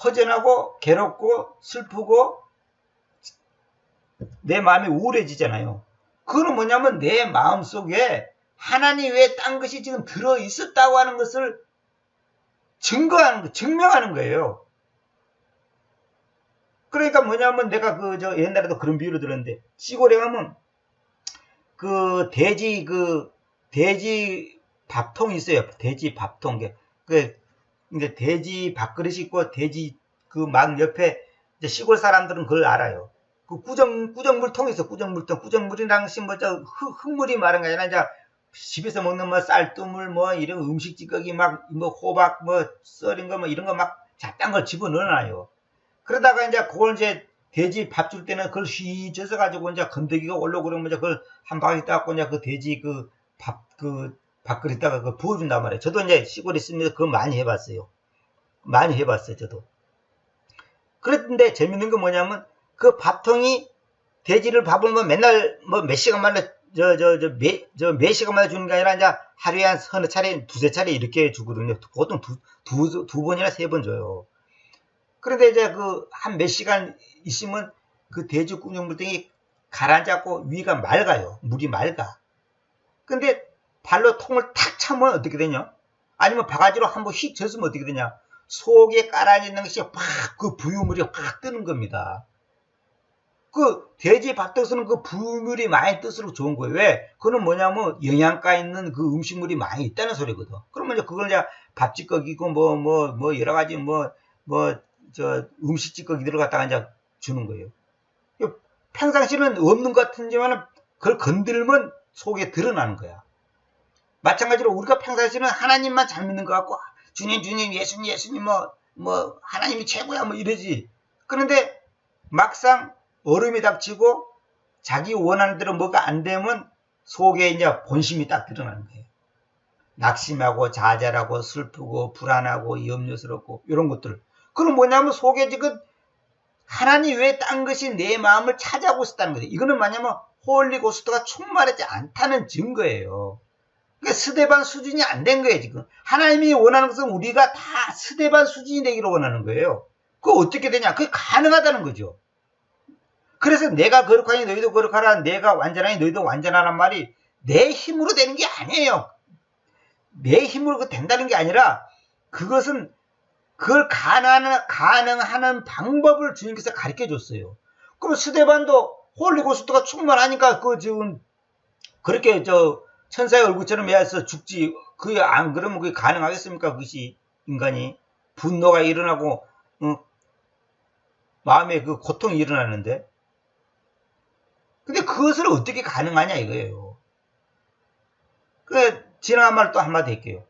허전하고 괴롭고 슬프고 내 마음이 우울해지잖아요. 그거는 뭐냐면 내 마음속에 하나님 외에 딴 것이 지금 들어있었다고 하는 것을 증명하는 거예요. 그러니까 뭐냐면 내가 옛날에도 그런 비유를 들었는데 시골에 가면 돼지 밥통이 있어요. 돼지 밥통. 이제 돼지 밥그릇이 있고 돼지 막 옆에 이제 시골 사람들은 그걸 알아요. 그 꾸정물통이 있어. 꾸정물통. 꾸정물이라는 것이 흙물이 마른 게 아니라 이제 집에서 먹는 뭐 쌀뜨물 뭐 이런 음식 찌꺼기 막 뭐 호박 뭐 썰인 거 뭐 이런 거 막 잡다한 걸 집어넣어놔요. 그러다가 이제 그걸 이제 돼지 밥 줄 때는 그걸 휘저어 가지고 이제 건더기가 올라오고 그러면 이제 그걸 한 바가지 따갖고 이제 그 돼지 그 밥그릇에다가 그 부어준단 말이에요. 저도 이제 시골에 있으면서 그거 많이 해봤어요. 많이 해봤어요, 저도. 그런데 재밌는 건 뭐냐면 그 밥통이 돼지를 밥을 뭐 맨날 뭐 몇 시간마다 몇 시간마다 주는 게 아니라 이제 하루에 한 서너 차례, 두세 차례 이렇게 주거든요. 보통 두 번이나 세 번 줘요. 그런데 이제 그 한 몇 시간 있으면 그 돼지 꾸중물등이 가라앉고 위가 맑아요. 물이 맑아. 근데 발로 통을 탁 차면 어떻게 되냐? 아니면 바가지로 한번 휙 젖으면 어떻게 되냐? 속에 깔아있는 것이 팍 그 부유물이 확 뜨는 겁니다. 그 돼지 밥떡에서는 그 부유물이 많이 뜰수록 좋은 거예요. 왜? 그거는 뭐냐면 영양가 있는 그 음식물이 많이 있다는 소리거든. 그러면 이제 그걸 이제 밥찌꺼기고 뭐 여러 가지 음식 찌꺼기들을 갖다가 이제 주는 거예요. 평상시는 없는 것 같은지만은 그걸 건들면 속에 드러나는 거야. 마찬가지로 우리가 평상시는 하나님만 잘 믿는 것 같고 주님 예수님 뭐 하나님이 최고야 뭐 이러지. 그런데 막상 어려움이 닥치고 자기 원하는 대로 뭐가 안 되면 속에 이제 본심이 딱 드러나는 거예요. 낙심하고 좌절하고 슬프고 불안하고 염려스럽고 이런 것들. 그건 뭐냐면 속에 지금 하나님 외에 딴 것이 내 마음을 차지하고 있었다는 거예요. 이거는 뭐냐면 홀리고스트가 충만하지 않다는 증거예요. 그러니까 스데반 수준이 안 된 거예요, 지금. 하나님이 원하는 것은 우리가 다 스데반 수준이 되기를 원하는 거예요. 그거 어떻게 되냐? 그게 가능하다는 거죠. 그래서 내가 거룩하니 너희도 거룩하라, 내가 완전하니 너희도 완전하란 말이 내 힘으로 되는 게 아니에요. 내 힘으로 된다는 게 아니라 그것은 그걸 가능하는 방법을 주님께서 가르쳐 줬어요. 그럼 스데반도 홀리고스트가 충만하니까 지금 그렇게 천사의 얼굴처럼 해서 죽지. 그게 안 그러면 그게 가능하겠습니까? 그것이 인간이 분노가 일어나고 마음에 그 고통이 일어나는데. 근데 그것을 어떻게 가능하냐 이거예요. 지나간 말 또 한마디 할게요.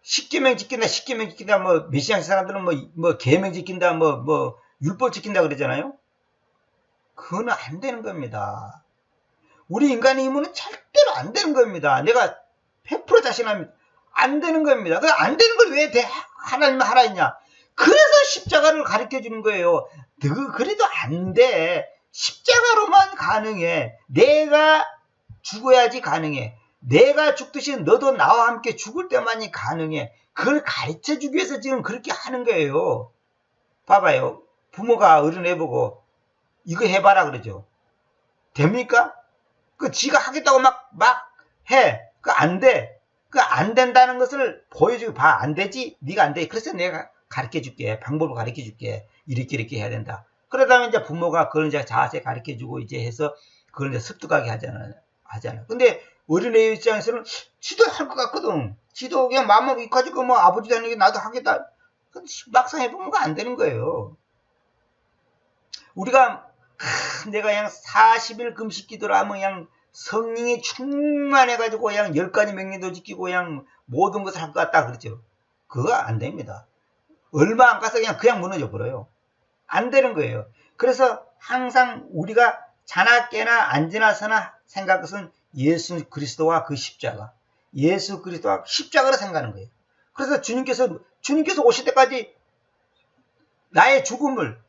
십계명 지킨다, 뭐, 메시아식 사람들은 뭐, 계명 지킨다, 뭐, 율법 지킨다 그러잖아요? 그거는 안 되는 겁니다. 우리 인간의 힘은 절대로 안 되는 겁니다. 내가 100% 자신합니다. 안 되는 겁니다. 그 안 되는 걸 왜 하나님 하라 했냐? 그래서 십자가를 가르쳐 주는 거예요. 그래도 안 돼. 십자가로만 가능해. 내가 죽어야지 가능해. 내가 죽듯이 너도 나와 함께 죽을 때만이 가능해. 그걸 가르쳐 주기 위해서 지금 그렇게 하는 거예요. 봐봐요. 부모가 어른 해보고 이거 해봐라 그러죠. 됩니까? 지가 하겠다고 막 해. 안 돼. 안 된다는 것을 보여주고 봐. 안 되지? 네가 안 돼. 그래서 내가 가르쳐 줄게. 방법을 가르쳐 줄게. 이렇게 해야 된다. 그러다가 이제 부모가 그걸 이제 자세 가르쳐 주고 이제 해서 그걸 이제 습득하게 하잖아. 근데 어린애 입장에서는 지도 할 것 같거든. 지도 그냥 마음만 익혀지고 뭐 아버지도 하는 게 나도 하겠다. 막상 해보면 안 되는 거예요. 우리가 내가 그냥 40일 금식 기도를 하면 그냥 성령이 충만해가지고 그냥 10가지 명령도 지키고 그냥 모든 것을 할 것 같다 그러죠. 그거 안 됩니다. 얼마 안 가서 그냥 무너져 버려요. 안 되는 거예요. 그래서 항상 우리가 자나 깨나 앉으나 서나 생각할 것은 예수 그리스도와 그 십자가. 예수 그리스도와 십자가로 생각하는 거예요. 그래서 주님께서 오실 때까지 나의 죽음을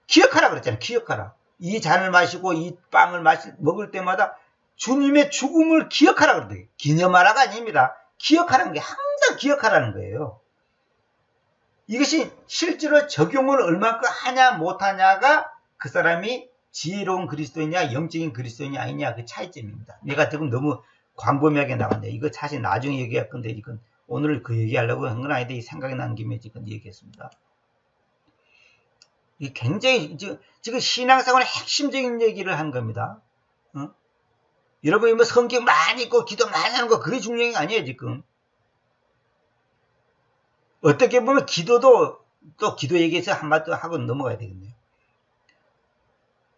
기억하라 그랬잖아요. 기억하라. 이 잔을 마시고 이 빵을 먹을 때마다 주님의 죽음을 기억하라 그러더라고요. 기념하라가 아닙니다. 기억하라는 게 항상 기억하라는 거예요. 이것이 실제로 적용을 얼마큼 하냐 못하냐가 그 사람이 지혜로운 그리스도이냐 영적인 그리스도이냐 아니냐 그 차이점입니다. 내가 지금 너무 광범위하게 나갔네요. 이거 사실 나중에 얘기할 건데 이건 오늘 그 얘기하려고 한 건 아닌데 생각이 난 김에 지금 얘기했습니다. 이 굉장히 지금 신앙생활의 핵심적인 얘기를 한 겁니다. 여러분이 뭐 성경 많이 읽고 기도 많이 하는 거 그게 중요한 게 아니에요 지금. 어떻게 보면 기도도 또 기도 얘기해서 한마디 하고 넘어가야 되겠네요.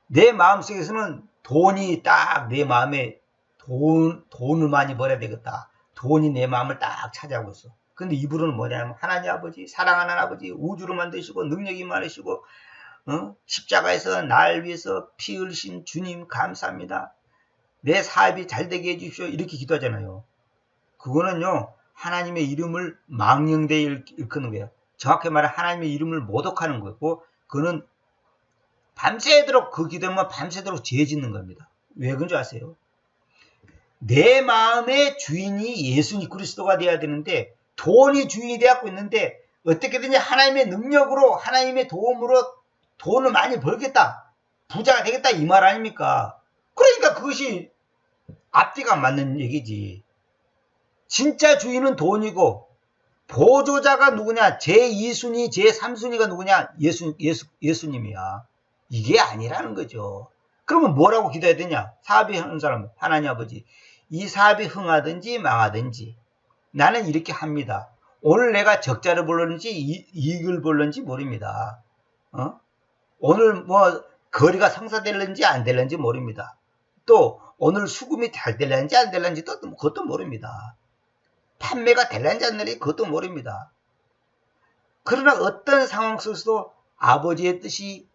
내 마음속에서는 돈이 딱 내 마음에 돈을 많이 벌어야 되겠다. 돈이 내 마음을 딱 차지하고 있어. 근데 입으로는 뭐냐면 하나님 아버지, 사랑하는 아버지, 우주를 만드시고 능력이 많으시고 십자가에서 날 위해서 피 흘리신 주님 감사합니다. 내 사업이 잘 되게 해주십시오. 이렇게 기도하잖아요. 그거는요, 하나님의 이름을 망령되이 일컫는 거예요. 정확히 말해 하나님의 이름을 모독하는 거고, 그거는 밤새도록 그 기도만 밤새도록 죄 짓는 겁니다. 왜 그런 줄 아세요? 내 마음의 주인이 예수 그리스도가 돼야 되는데 돈이 주인이 되었고 있는데 어떻게든지 하나님의 능력으로 하나님의 도움으로 돈을 많이 벌겠다. 부자가 되겠다 이 말 아닙니까? 그러니까 그것이 앞뒤가 맞는 얘기지. 진짜 주인은 돈이고 보조자가 누구냐? 제2순위, 제3순위가 누구냐? 예수님이야. 이게 아니라는 거죠. 그러면 뭐라고 기도해야 되냐? 사업이 하는 사람은 하나님 아버지, 이 사업이 흥하든지 망하든지 나는 이렇게 합니다. 오늘 내가 적자를 볼는지 이익을 볼는지 모릅니다. 오늘 뭐 거리가 성사될는지 안 될는지 모릅니다. 또 오늘 수금이 잘 될는지 안 될는지 그것도 모릅니다. 판매가 될는지 안 될는지 그것도 모릅니다. 그러나 어떤 상황 속에서도 아버지의 뜻이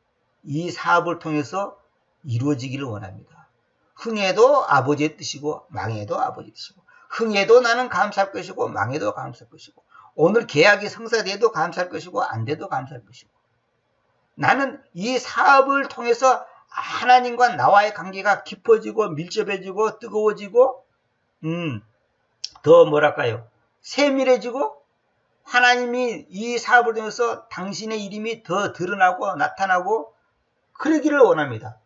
이 사업을 통해서 이루어지기를 원합니다. 흥해도 아버지의 뜻이고 망해도 아버지의 뜻이고, 흥해도 나는 감사할 것이고 망해도 감사할 것이고, 오늘 계약이 성사돼도 감사할 것이고 안 돼도 감사할 것이고, 나는 이 사업을 통해서 하나님과 나와의 관계가 깊어지고 밀접해지고 뜨거워지고 더 뭐랄까요, 세밀해지고 하나님이 이 사업을 통해서 당신의 이름이 더 드러나고 나타나고 그러기를 원합니다.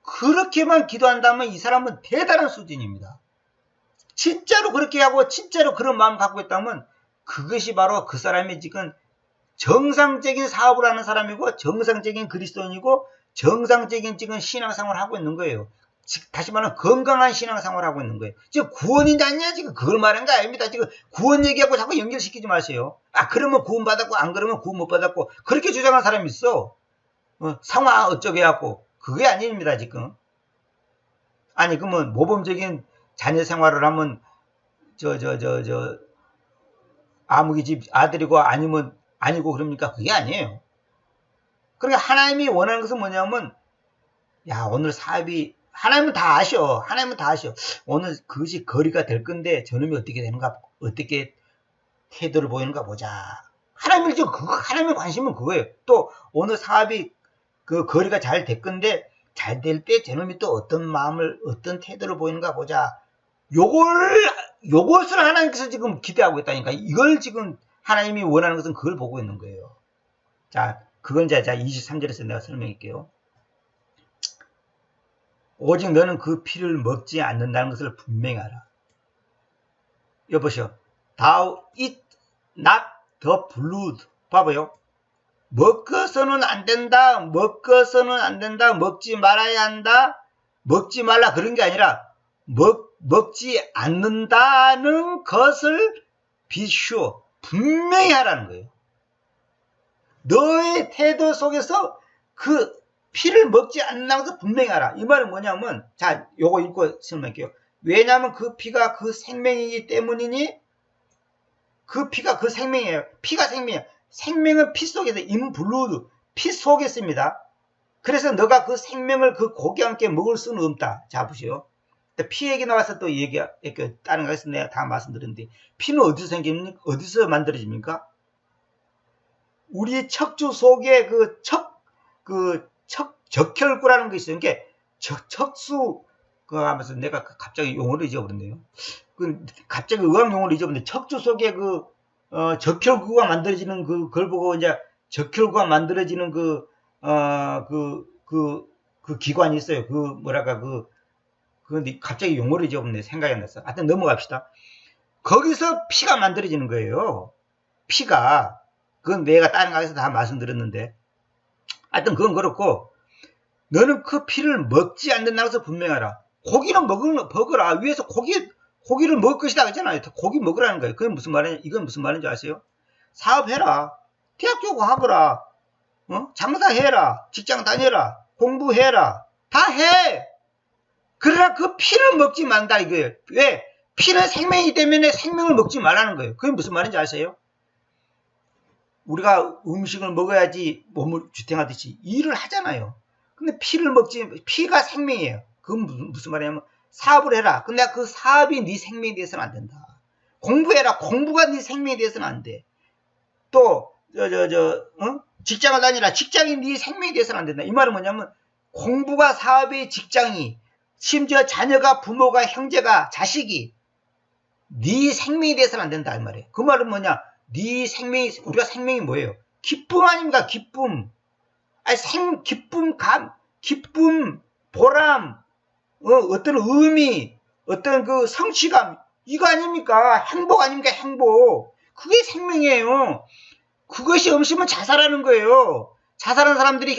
그렇게만 기도한다면 이 사람은 대단한 수준입니다. 진짜로 그렇게 하고 진짜로 그런 마음 갖고 있다면 그것이 바로 그 사람이 지금 정상적인 사업을 하는 사람이고 정상적인 그리스도인이고 정상적인 지금 신앙생활을 하고 있는 거예요. 다시 말하면 건강한 신앙생활을 하고 있는 거예요. 지금 구원인지 아니냐 지금 그걸 말하는 거 아닙니다. 지금 구원 얘기하고 자꾸 연결시키지 마세요. 그러면 구원 받았고 안 그러면 구원 못 받았고 그렇게 주장하는 사람이 있어. 상황 어쩌게 해갖고 그게 아닙니다 지금. 아니 그러면 모범적인 자녀 생활을 하면 아무기 집 아들이고 아니면 아니고 그럽니까? 그게 아니에요. 그러니까 하나님이 원하는 것은 뭐냐면, 야 오늘 사업이 하나님은 다 아셔. 하나님은 다 아셔. 오늘 그것이 거리가 될 건데 저놈이 어떻게 되는가, 어떻게 태도를 보이는가 보자. 하나님의 관심은 그거예요. 또 오늘 사업이 그 거리가 잘 될 건데 잘 될 때 저놈이 또 어떤 마음을 어떤 태도를 보이는가 보자. 요것을 하나님께서 지금 기대하고 있다니까. 이걸 지금 하나님이 원하는 것은 그걸 보고 있는 거예요. 자, 그건 자 23절에서 내가 설명할게요. 오직 너는 그 피를 먹지 않는다는 것을 분명히 알아. 여보시오. Thou eat not the blood. 봐봐요. 먹어서는 안 된다. 먹어서는 안 된다. 먹지 말아야 한다. 먹지 말라 그런 게 아니라 먹지 않는다는 것을 비슈어 분명히 하라는 거예요. 너의 태도 속에서 그 피를 먹지 않는다는 것을 분명히 하라. 이 말은 뭐냐면, 자, 요거 읽고 설명할게요. 왜냐하면 그 피가 그 생명이기 때문이니, 그 피가 그 생명이에요. 피가 생명이에요. 생명은 피 속에서, 인블루드, 피 속에 있습니다. 그래서 너가 그 생명을 그 고기와 함께 먹을 수는 없다. 자, 보시오. 피 얘기 나와서 또 다른 거에서 내가 다 말씀드렸는데, 피는 어디서 생깁니까? 어디서 만들어집니까? 우리 척추 속에 적혈구라는 게 있어요. 이게 척수, 그거 하면서 내가 갑자기 용어를 잊어버렸네요. 갑자기 의학 용어를 잊어버렸는데, 척추 속에 적혈구가 만들어지는 그걸 보고 이제 적혈구가 만들어지는 그 기관이 있어요. 근데 갑자기 용어를 잊어버렸네. 생각이 안 났어. 하여튼 넘어갑시다. 거기서 피가 만들어지는 거예요. 피가. 그건 내가 다른 가게에서 다 말씀드렸는데. 하여튼 그건 그렇고, 너는 그 피를 먹지 않는다고 해서 분명하라. 고기는 먹으라. 위에서 고기를 먹을 것이다 그랬잖아요. 고기 먹으라는 거예요. 그게 무슨 말이냐? 이건 무슨 말인지 아세요? 사업해라. 대학 교육하거라. 장사해라. 직장 다녀라. 공부해라. 다 해. 그러나 그 피를 먹지 말다 이거예요. 왜? 피는 생명이기 때문에 생명을 먹지 말라는 거예요. 그게 무슨 말인지 아세요? 우리가 음식을 먹어야지 몸을 지탱하듯이 일을 하잖아요. 근데 피를 먹지, 피가 생명이에요. 그건 무슨 말이냐면 사업을 해라. 근데 그 사업이 네 생명이 돼서는 안 된다. 공부해라. 공부가 네 생명이 돼서는 안 돼. 또 직장을 다니라. 직장이 네 생명이 돼서는 안 된다. 이 말은 뭐냐면 공부가 사업이 직장이 심지어 자녀가 부모가 형제가 자식이 네 생명이 돼서는 안 된다 이 말이에요. 그 말은 뭐냐? 네 생명이 우리가 생명이 뭐예요? 기쁨 아닙니까? 기쁨. 아니 기쁨, 보람, 어떤 의미, 어떤 그 성취감 이거 아닙니까? 행복 아닙니까? 행복. 그게 생명이에요. 그것이 없으면 자살하는 거예요. 자살하는 사람들이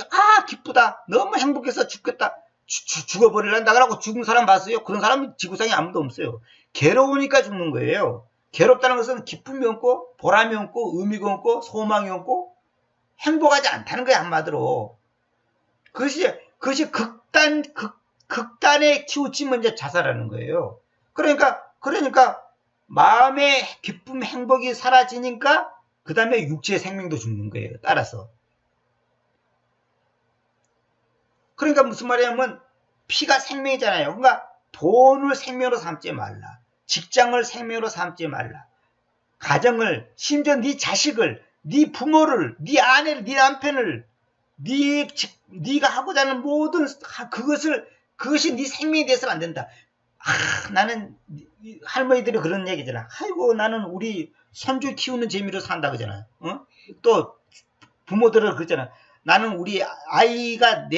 기쁘다. 너무 행복해서 죽겠다. 죽어버리란다. 그러고 죽은 사람 봤어요? 그런 사람은 지구상에 아무도 없어요. 괴로우니까 죽는 거예요. 괴롭다는 것은 기쁨이 없고 보람이 없고 의미가 없고 소망이 없고 행복하지 않다는 거예요. 한마디로. 그것이 극단에 치우치면 이제 자살하는 거예요. 그러니까 마음의 기쁨, 행복이 사라지니까 그 다음에 육체의 생명도 죽는 거예요. 따라서. 그러니까 무슨 말이냐면 피가 생명이잖아요. 그러니까 돈을 생명으로 삼지 말라. 직장을 생명으로 삼지 말라. 가정을, 심지어 네 자식을, 네 부모를, 네 아내를, 네 남편을, 네가 하고자 하는 모든 그것이 네 생명이 돼서는 안 된다. 나는 할머니들이 그런 얘기잖아. 아이고 나는 우리 손주 키우는 재미로 산다 그러잖아요. 또 부모들은 그러잖아. 나는 우리 아이가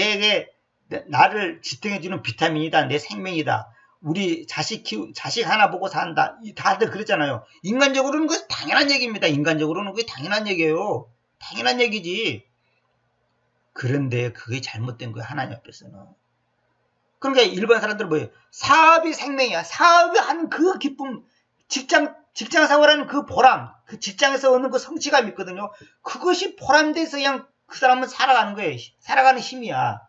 나를 지탱해주는 비타민이다. 내 생명이다. 우리 자식 하나 보고 산다. 다들 그랬잖아요. 인간적으로는 그게 당연한 얘기입니다. 인간적으로는 그게 당연한 얘기예요. 당연한 얘기지. 그런데 그게 잘못된 거예요. 하나님 앞에서는. 그러니까 일반 사람들은 뭐예요? 사업이 생명이야. 사업이 하는 그 기쁨, 직장 생활하는 그 보람, 그 직장에서 얻는 그 성취감이 있거든요. 그것이 보람돼서 그냥 그 사람은 살아가는 거예요. 살아가는 힘이야.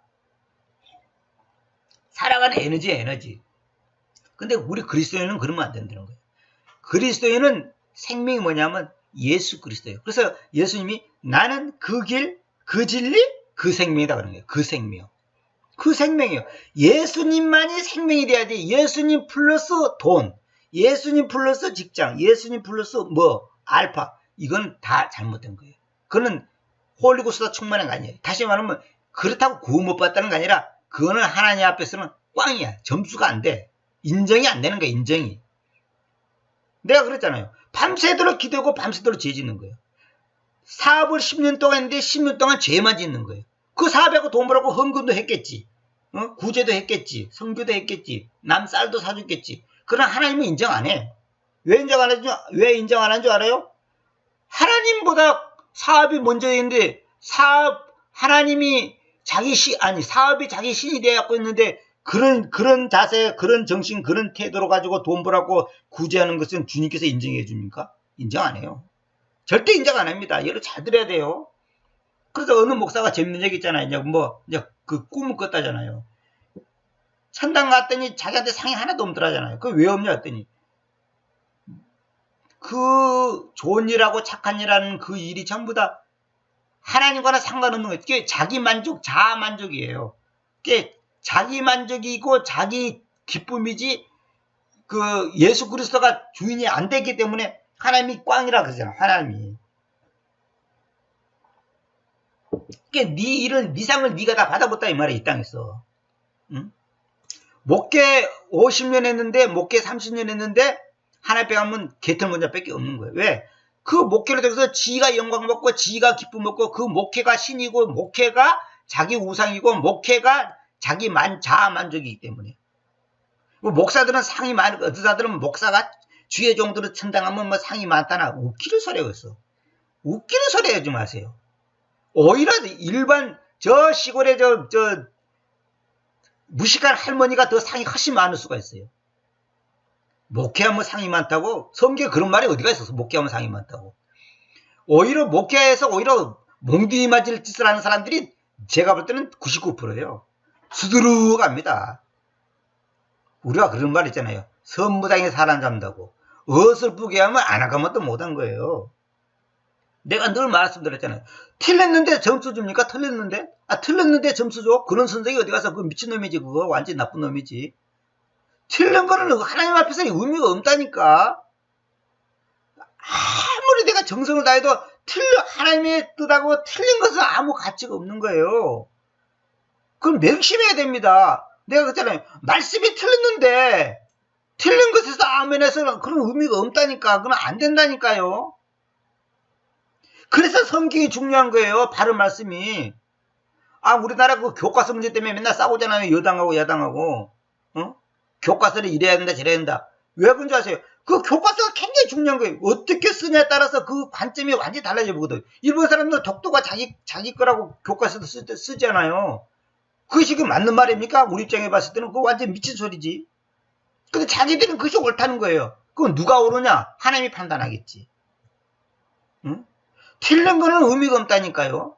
살아가는 에너지. 근데 우리 그리스도인은 그러면 안 된다는 거예요. 그리스도인은 생명이 뭐냐면 예수 그리스도예요. 그래서 예수님이 나는 그 길, 그 진리, 그 생명이다 그러는 거예요. 그 생명. 그 생명이에요. 예수님만이 생명이 돼야 돼. 예수님 플러스 돈, 예수님 플러스 직장, 예수님 플러스 알파. 이건 다 잘못된 거예요. 그거는 홀리고스가 충만한 거 아니에요. 다시 말하면 그렇다고 구원 못 받다는 게 아니라 그거는 하나님 앞에서는 꽝이야. 점수가 안 돼. 인정이 안 되는 거야. 인정이. 내가 그랬잖아요. 밤새도록 기도하고 밤새도록 죄 짓는 거예요. 사업을 10년 동안 했는데 10년 동안 죄만 짓는 거예요. 그 사업하고 돈 벌라고 헌금도 했겠지. 구제도 했겠지. 선교도 했겠지. 남 쌀도 사줬겠지. 그러나 하나님은 인정 안 해. 왜 인정 안 하는 줄 알아요? 하나님보다 사업이 먼저 했는데 하나님이 사업이 자기 신이 되어갖고 있는데 그런 자세, 그런 정신, 그런 태도로 가지고 돈 벌라고 구제하는 것은 주님께서 인정해 줍니까? 인정 안 해요. 절대 인정 안 합니다. 얘를 잘 들어야 돼요. 그래서 어느 목사가 재밌는 얘기 있잖아요. 이제 그 꿈을 꿨다잖아요. 천당 갔더니 자기한테 상이 하나도 없더라잖아요. 그게 왜 없냐 했더니 그 좋은 일하고 착한 일하는 그 일이 전부 다 하나님과는 상관없는 거예요. 그게 자기 만족, 자아 만족이에요. 그게 자기 만족이고 자기 기쁨이지 그 예수 그리스도가 주인이 안 됐기 때문에 하나님이 꽝이라 그러잖아. 하나님이. 그러니까 네 상을 네가 다 받아봤다 이 말이야. 이 땅에서. 응? 목회 50년 했는데 목회 30년 했는데 하나 빼가면 개털 먼저밖에 없는 거예요. 왜? 그 목회를 통해서 지가 영광 먹고 지가 기쁨 먹고 그 목회가 신이고 목회가 자기 우상이고 목회가 자기 자아 만족이기 때문에. 목사들은 상이 많은 의사들은 목사가 주의 정도로 천당하면 상이 많다나 웃기는 소리가 있어. 웃기는 소리 하지 마세요. 오히려 일반 저 시골에 저 무식한 할머니가 더 상이 훨씬 많을 수가 있어요. 목회하면 상이 많다고? 성경에 그런 말이 어디가 있어서 목회하면 상이 많다고. 오히려 목회에서 오히려 몽둥이 맞을 짓을 하는 사람들이 제가 볼 때는 99%예요. 수두룩합니다. 우리가 그런 말 있잖아요. 선무당에 사람 잡는다고. 어설프게 하면 안 하가면 또 못한 거예요. 내가 늘 말씀드렸잖아요. 틀렸는데 점수 줍니까? 틀렸는데? 틀렸는데 점수 줘? 그런 선생이 어디 가서 그 미친놈이지, 그거. 완전 나쁜 놈이지. 틀린 거는 하나님 앞에서 의미가 없다니까. 아무리 내가 정성을 다해도 하나님의 뜻하고 틀린 것은 아무 가치가 없는 거예요. 그럼 명심해야 됩니다. 내가 그랬잖아요. 말씀이 틀렸는데 틀린 것에서 아멘해서 그런 의미가 없다니까. 그건 안 된다니까요. 그래서 성경이 중요한 거예요. 바른 말씀이. 우리나라 그 교과서 문제 때문에 맨날 싸우잖아요. 여당하고 야당하고. 교과서를 이래야 된다 저래야 된다. 왜 그런 줄 아세요? 그 교과서가 굉장히 중요한 거예요. 어떻게 쓰냐에 따라서 그 관점이 완전히 달라져 보거든. 일본 사람들 독도가 자기 거라고 교과서도 쓰잖아요. 그것이 그 맞는 말입니까? 우리 입장에 봤을 때는 그거 완전 미친 소리지. 근데 자기들은 그것이 옳다는 거예요. 그건 누가 옳으냐? 하나님이 판단하겠지. 응? 틀린 거는 의미가 없다니까요.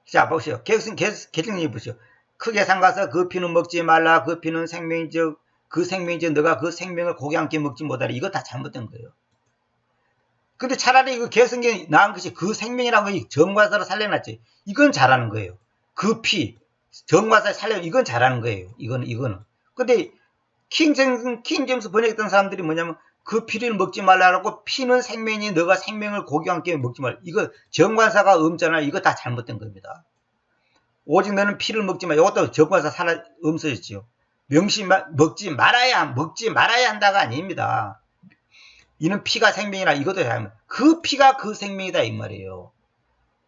자, 보세요. 개정리 보세요. 크게 삼가서 그 피는 먹지 말라. 그 피는 생명이즉 그 생명이즉 너가 그 생명을 고기 함께 먹지 못하라. 이거 다 잘못된 거예요. 근데 차라리 이거 개성경이 나은 것이 그 생명이라는 것이 정과사로 살려놨지. 이건 잘하는 거예요. 그 피, 정과사를 살려, 이건 잘하는 거예요. 이거는. 근데 킹제임스 번역했던 사람들이 뭐냐면 그 피를 먹지 말라고 피는 생명이니 너가 생명을 고기와 함께 먹지 말라. 이거 정관사가 없잖아. 이거 다 잘못된 겁니다. 오직 너는 피를 먹지 마. 이것도 정관사 없어졌지요. 먹지 말아야 한다가 아닙니다. 이는 피가 생명이라. 이것도 잘못. 그 피가 그 생명이다 이 말이에요.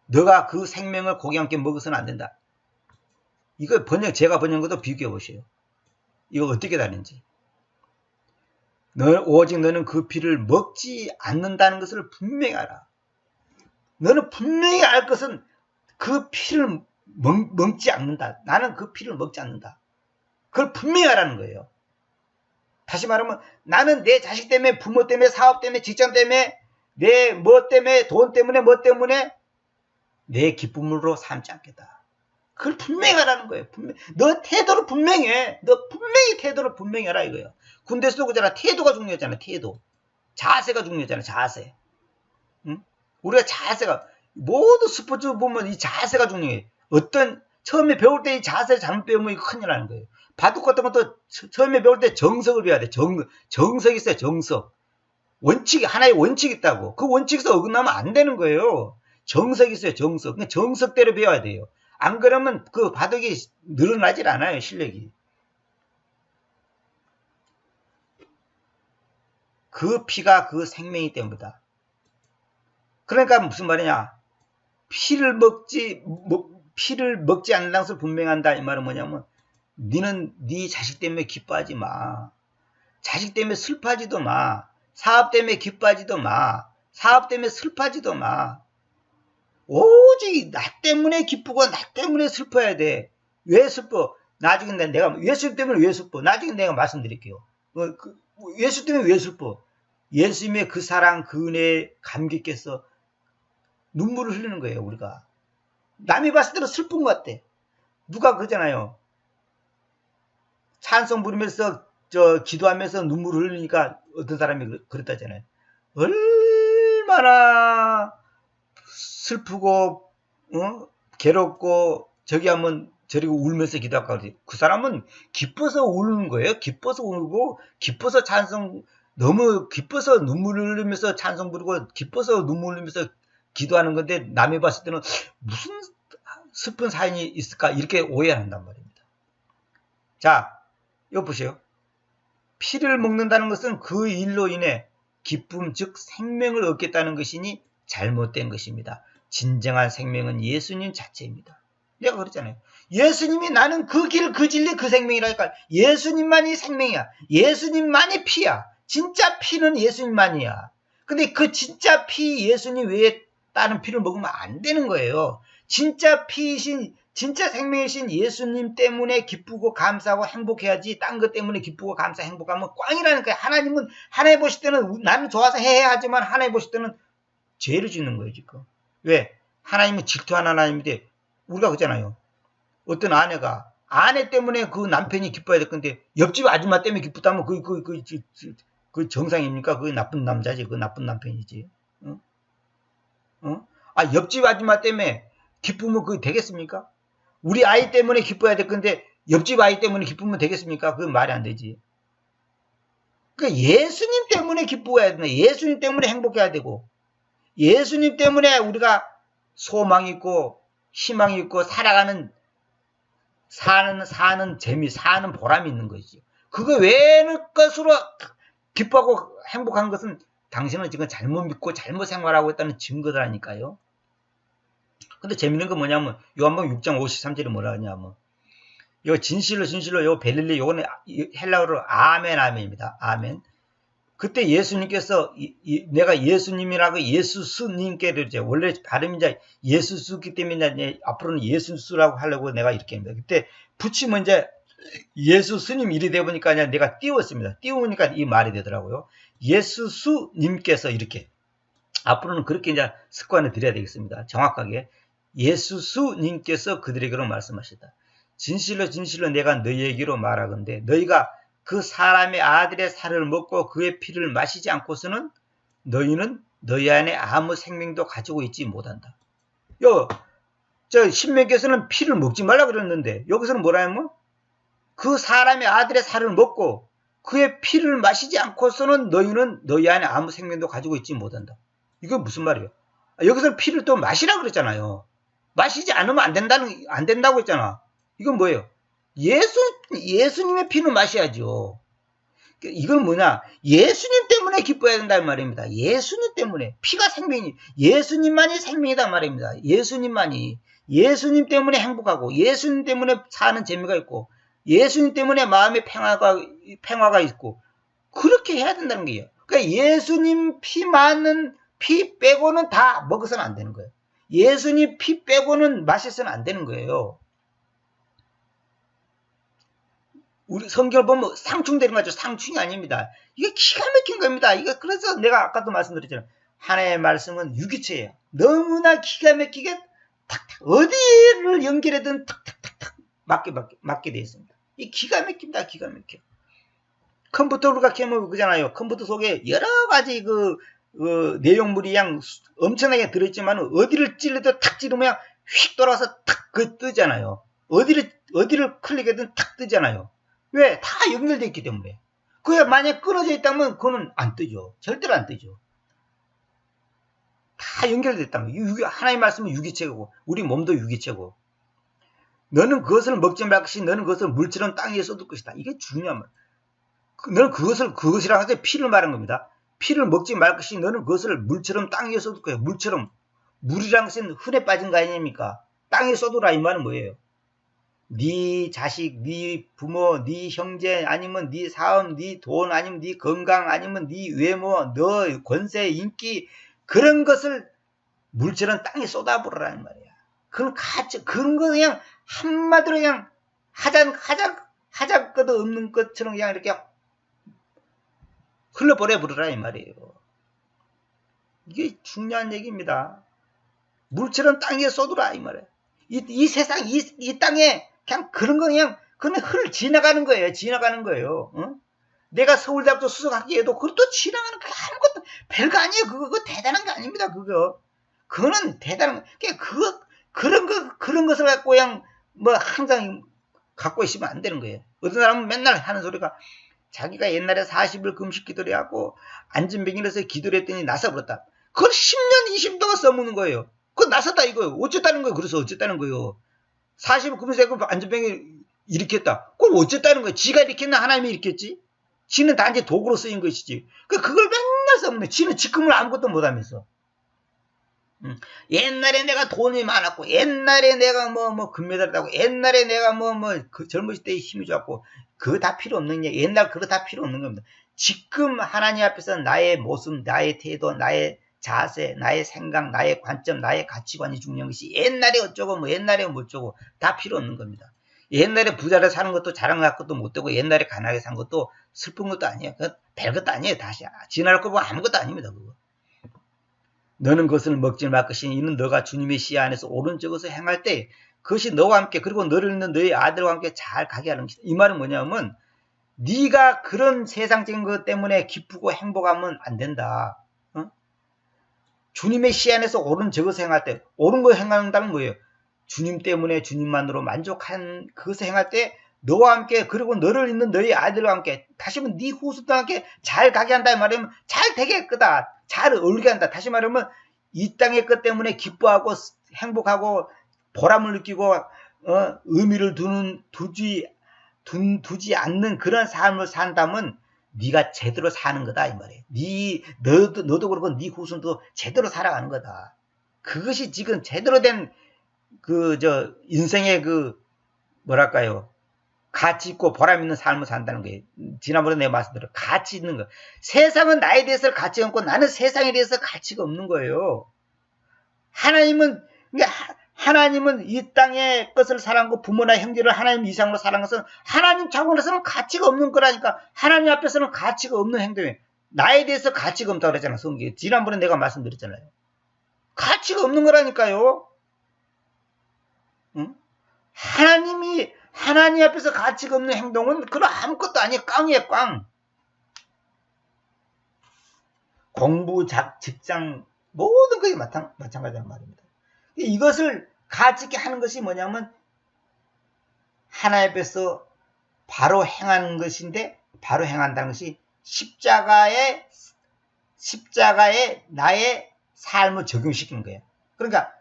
너가 그 생명을 고기와 함께 먹어서는 안 된다. 이거 제가 번역한 것도 비교해 보세요. 이거 어떻게 다른지. 오직 너는 그 피를 먹지 않는다는 것을 분명히 알아. 너는 분명히 알 것은 그 피를 먹지 않는다. 나는 그 피를 먹지 않는다. 그걸 분명히 알아는 거예요. 다시 말하면 나는 내 자식 때문에, 부모 때문에, 사업 때문에, 직장 때문에, 내 뭐 때문에, 돈 때문에, 뭐 때문에 내 기쁨으로 삼지 않겠다. 그걸 분명히 하라는 거예요. 너 태도를 분명히 해. 너 분명히 태도를 분명히 하라 이거예요. 군대에서도 그러잖아. 태도가 중요하잖아. 태도. 자세가 중요하잖아. 자세. 응? 우리가 자세가 모두 스포츠 보면 이 자세가 중요해. 처음에 배울 때 이 자세 잘못 배우면 이거 큰일 나는 거예요. 바둑 같은 것도 처음에 배울 때 정석을 배워야 돼. 정석이 있어요. 정석. 하나의 원칙이 있다고. 그 원칙에서 어긋나면 안 되는 거예요. 정석이 있어요. 정석. 정석대로 배워야 돼요. 안 그러면 그 바둑이 늘어나질 않아요. 실력이. 그 피가 그 생명이기 때문이다. 그러니까 무슨 말이냐. 피를 먹지 않는 것을 분명한다. 이 말은 뭐냐면 너는 네 자식 때문에 기뻐하지 마. 자식 때문에 슬퍼하지도 마. 사업 때문에 기뻐하지도 마. 사업 때문에 슬퍼하지도 마. 오직 나 때문에 기쁘고 나 때문에 슬퍼야 돼. 왜 슬퍼? 나중에 내가 예수 때문에 왜 슬퍼? 나중에 내가 말씀드릴게요. 예수 때문에 왜 슬퍼? 예수님의 그 사랑, 그 은혜에 감격해서 눈물을 흘리는 거예요. 우리가. 남이 봤을 때는 슬픈 것 같아. 누가 그러잖아요. 찬송 부르면서 기도하면서 눈물을 흘리니까 어떤 사람이 그랬다잖아요. 얼마나 슬프고 괴롭고 저기 하면 저리고 울면서 기도할까 그러지. 그 사람은 기뻐서 우는 거예요. 기뻐서 울고 기뻐서 찬송 너무 기뻐서 눈물을 흘리면서 찬송 부르고 기뻐서 눈물 흘리면서 기도하는 건데 남이 봤을 때는 무슨 슬픈 사연이 있을까 이렇게 오해한단 말입니다. 자, 이거 보세요. 피를 먹는다는 것은 그 일로 인해 기쁨 즉 생명을 얻겠다는 것이니 잘못된 것입니다. 진정한 생명은 예수님 자체입니다. 내가 그랬잖아요. 예수님이 나는 그 길, 그 진리, 그 생명이라니까. 예수님만이 생명이야. 예수님만이 피야. 진짜 피는 예수님만이야. 근데 그 진짜 피 예수님 외에 다른 피를 먹으면 안 되는 거예요. 진짜 피이신, 진짜 생명이신 예수님 때문에 기쁘고 감사하고 행복해야지 딴 것 때문에 기쁘고 감사 행복하면 꽝이라는 거예요. 하나님은 하나님 보실 때는 나는 좋아서 해야 하지만 하나님 보실 때는 죄를 짓는 거예요 지금. 왜? 하나님은 질투하는 하나님인데 우리가 그러잖아요. 어떤 아내가 아내 때문에 그 남편이 기뻐야 될 건데 옆집 아줌마 때문에 기쁘다면 그 정상입니까? 그 나쁜 남자지. 그 나쁜 남편이지. 어? 어? 아, 옆집 아줌마 때문에 기쁘면 그게 되겠습니까? 우리 아이 때문에 기뻐야 될 건데 옆집 아이 때문에 기쁘면 되겠습니까? 그건 말이 안 되지. 그러니까 예수님 때문에 기뻐해야 된다. 예수님 때문에 행복해야 되고 예수님 때문에 우리가 소망이 있고 희망이 있고 살아가는 사는 재미, 사는 보람이 있는 것이죠. 그거 외의 것으로 기뻐하고 행복한 것은 당신은 지금 잘못 믿고 잘못 생활하고 있다는 증거더라니까요. 근데 재밌는 건 뭐냐면 요한복음 6장 53절에 뭐라 하냐면 요 진실로 요 벨릴리 요거는 헬라어로 아멘 아멘입니다. 아멘. 그때 예수님께서 내가 예수님이라고 예수스님께 그러죠. 원래 발음이 이제 예수스기 때문에 이제 앞으로는 예수스라고 하려고 내가 이렇게 합니다. 그때 붙이면 이제 예수스님 일이 되어 보니까 내가 띄웠습니다. 띄우니까 이 말이 되더라고요. 예수스님께서 이렇게 앞으로는 그렇게 이제 습관을 들여야 되겠습니다. 정확하게 예수스님께서 그들에게로 말씀하시다. 진실로 내가 너희에게로 말하건대 너희가 그 사람의 아들의 살을 먹고 그의 피를 마시지 않고서는 너희는 너희 안에 아무 생명도 가지고 있지 못한다. 저 신명께서는 피를 먹지 말라 그랬는데 여기서는 뭐라면 그 사람의 아들의 살을 먹고 그의 피를 마시지 않고서는 너희는 너희 안에 아무 생명도 가지고 있지 못한다. 이거 무슨 말이에요? 여기서는 피를 또 마시라 그랬잖아요. 마시지 않으면 안 된다고 했잖아. 이건 뭐예요? 예수님의 피는 마셔야죠. 이건 뭐냐? 예수님 때문에 기뻐해야 된다는 말입니다. 예수님 때문에. 피가 생명이, 예수님만이 생명이다 말입니다. 예수님만이. 예수님 때문에 행복하고, 예수님 때문에 사는 재미가 있고, 예수님 때문에 마음의 평화가 있고, 그렇게 해야 된다는 거예요. 그러니까 예수님 피 빼고는 다 먹어서는 안 되는 거예요. 예수님 피 빼고는 마셔서는 안 되는 거예요. 우리 성경을 보면 상충되는 거죠. 상충이 아닙니다. 이게 기가 막힌 겁니다. 이거 그래서 내가 아까도 말씀드렸잖아요. 하나님의 말씀은 유기체예요. 너무나 기가 막히게 탁탁 어디를 연결해든 탁탁탁탁 맞게 되어 있습니다. 이 기가 막힙니다. 기가 막혀. 컴퓨터로 가면 그잖아요. 컴퓨터 속에 여러 가지 내용물이 그냥 엄청나게 들어있지만 어디를 찔러도 탁 찌르면 휙 돌아서 탁 뜨잖아요. 어디를 클릭해든 탁 뜨잖아요. 왜? 다 연결되어 있기 때문에. 그게 만약 끊어져 있다면 그거는 안 뜨죠. 절대로 안 뜨죠. 다 연결됐다면. 하나님 말씀은 유기체고 우리 몸도 유기체고. 너는 그것을 먹지 말 것이 너는 그것을 물처럼 땅 위에 쏟을 것이다. 이게 중요한 말. 너는 그것이라고 해서 피를 말한 겁니다. 피를 먹지 말 것이 너는 그것을 물처럼 땅 위에 쏟을 거예요. 물처럼. 물이란 것은 흔해 빠진 거 아닙니까? 땅에 쏟으라 이 말은 뭐예요? 네 자식, 네 부모, 네 형제, 아니면 네 사업, 네 돈, 아니면 네 건강, 아니면 네 외모, 너 권세, 인기 그런 것을 물처럼 땅에 쏟아부으라는 말이야. 그런 거 그냥 한마디로 그냥 하자 것도 없는 것처럼 그냥 이렇게 흘러버려 부르라 이 말이에요. 이게 중요한 얘기입니다. 물처럼 땅에 쏟으라 이 말이에요. 이 세상, 이 땅에 그냥 그런 거 그냥 지나가는 거예요. 지나가는 거예요. 어? 내가 서울대학교 수석학기에도 그것도 지나가는 거 아무것도 별거 아니에요. 그거 대단한 거 아닙니다. 그거는 대단한 그런 것을 갖고 그냥 항상 갖고 있으면 안 되는 거예요. 어떤 사람은 맨날 하는 소리가 자기가 옛날에 40일 금식 기도를 하고 안진병이라서 기도를 했더니 나서버렸다. 그걸 10년, 20년 동안 써먹는 거예요. 그거 나섰다 이거예요. 어쨌다는 거예요. 그래서 어쨌다는 거예요. 40일 금식하고 안진병이 일으켰다. 그럼 어쨌다는 거예요. 지가 일으켰나 하나님이 일으켰지? 지는 단지 도구로 쓰인 것이지. 그걸 맨날 써먹는. 지는 지금은 아무것도 못하면서. 옛날에 내가 돈이 많았고, 옛날에 내가 금메달 따고, 옛날에 내가 젊었을 때 힘이 좋았고, 그거 다 필요 없는 게, 옛날 그거 다 필요 없는 겁니다. 지금 하나님 앞에서 나의 모습, 나의 태도, 나의 자세, 나의 생각, 나의 관점, 나의 가치관이 중요한 것이 옛날에 어쩌고, 옛날에 뭐쩌고, 다 필요 없는 겁니다. 옛날에 부자로 사는 것도 자랑 갖고도 못되고, 옛날에 가난하게 산 것도 슬픈 것도 아니에요. 별것도 아니에요. 다시. 지나갈 거 보면 아무것도 아닙니다. 그거. 너는 그것을 먹지 말 것이니 이는 너가 주님의 시야 안에서 오른쪽에서 행할 때 그것이 너와 함께 그리고 너를 있는 너의 아들과 함께 잘 가게 하는 것이다. 이 말은 뭐냐면 네가 그런 세상적인 것 때문에 기쁘고 행복하면 안 된다. 어? 주님의 시 안에서 옳은 저것을 행할 때 옳은 거 행한다는 거예요. 주님 때문에 주님만으로 만족한 그것을 행할 때 너와 함께 그리고 너를 있는 너희 아들과 함께 다시 말하면 네 후손과 함께 잘 가게 한다 이 말이면 잘 되게 할 거다. 잘 어울리게 한다. 다시 말하면 이 땅의 것 때문에 기뻐하고 행복하고 보람을 느끼고 의미를 두지 않는 그런 삶을 산다면 네가 제대로 사는 거다 이 말이에요. 너도 그렇고 네 후손도 제대로 살아가는 거다. 그것이 지금 제대로 된 인생의 뭐랄까요? 가치 있고 보람 있는 삶을 산다는 거예요. 지난번에 내가 말씀드린 가치 있는 거. 세상은 나에 대해서 가치가 없고 나는 세상에 대해서 가치가 없는 거예요. 하나님은 이 땅의 것을 사랑하고 부모나 형제를 하나님 이상으로 사랑하는 것은 하나님 차원에서는 가치가 없는 거라니까. 하나님 앞에서는 가치가 없는 행동이에요. 나에 대해서 가치가 없다고 그랬잖아. 성경에. 지난번에 내가 말씀드렸잖아요. 가치가 없는 거라니까요. 응? 하나님 앞에서 가치가 없는 행동은 그런 아무것도 아니에요. 꽝이에요, 꽝. 공부, 직장, 모든 것이 마찬가지란 말입니다. 이것을 가치 있게 하는 것이 뭐냐면 하나님 앞에서 바로 행하는 것인데 바로 행한다는 것이 십자가에 나의 삶을 적용시키는 거예요. 그러니까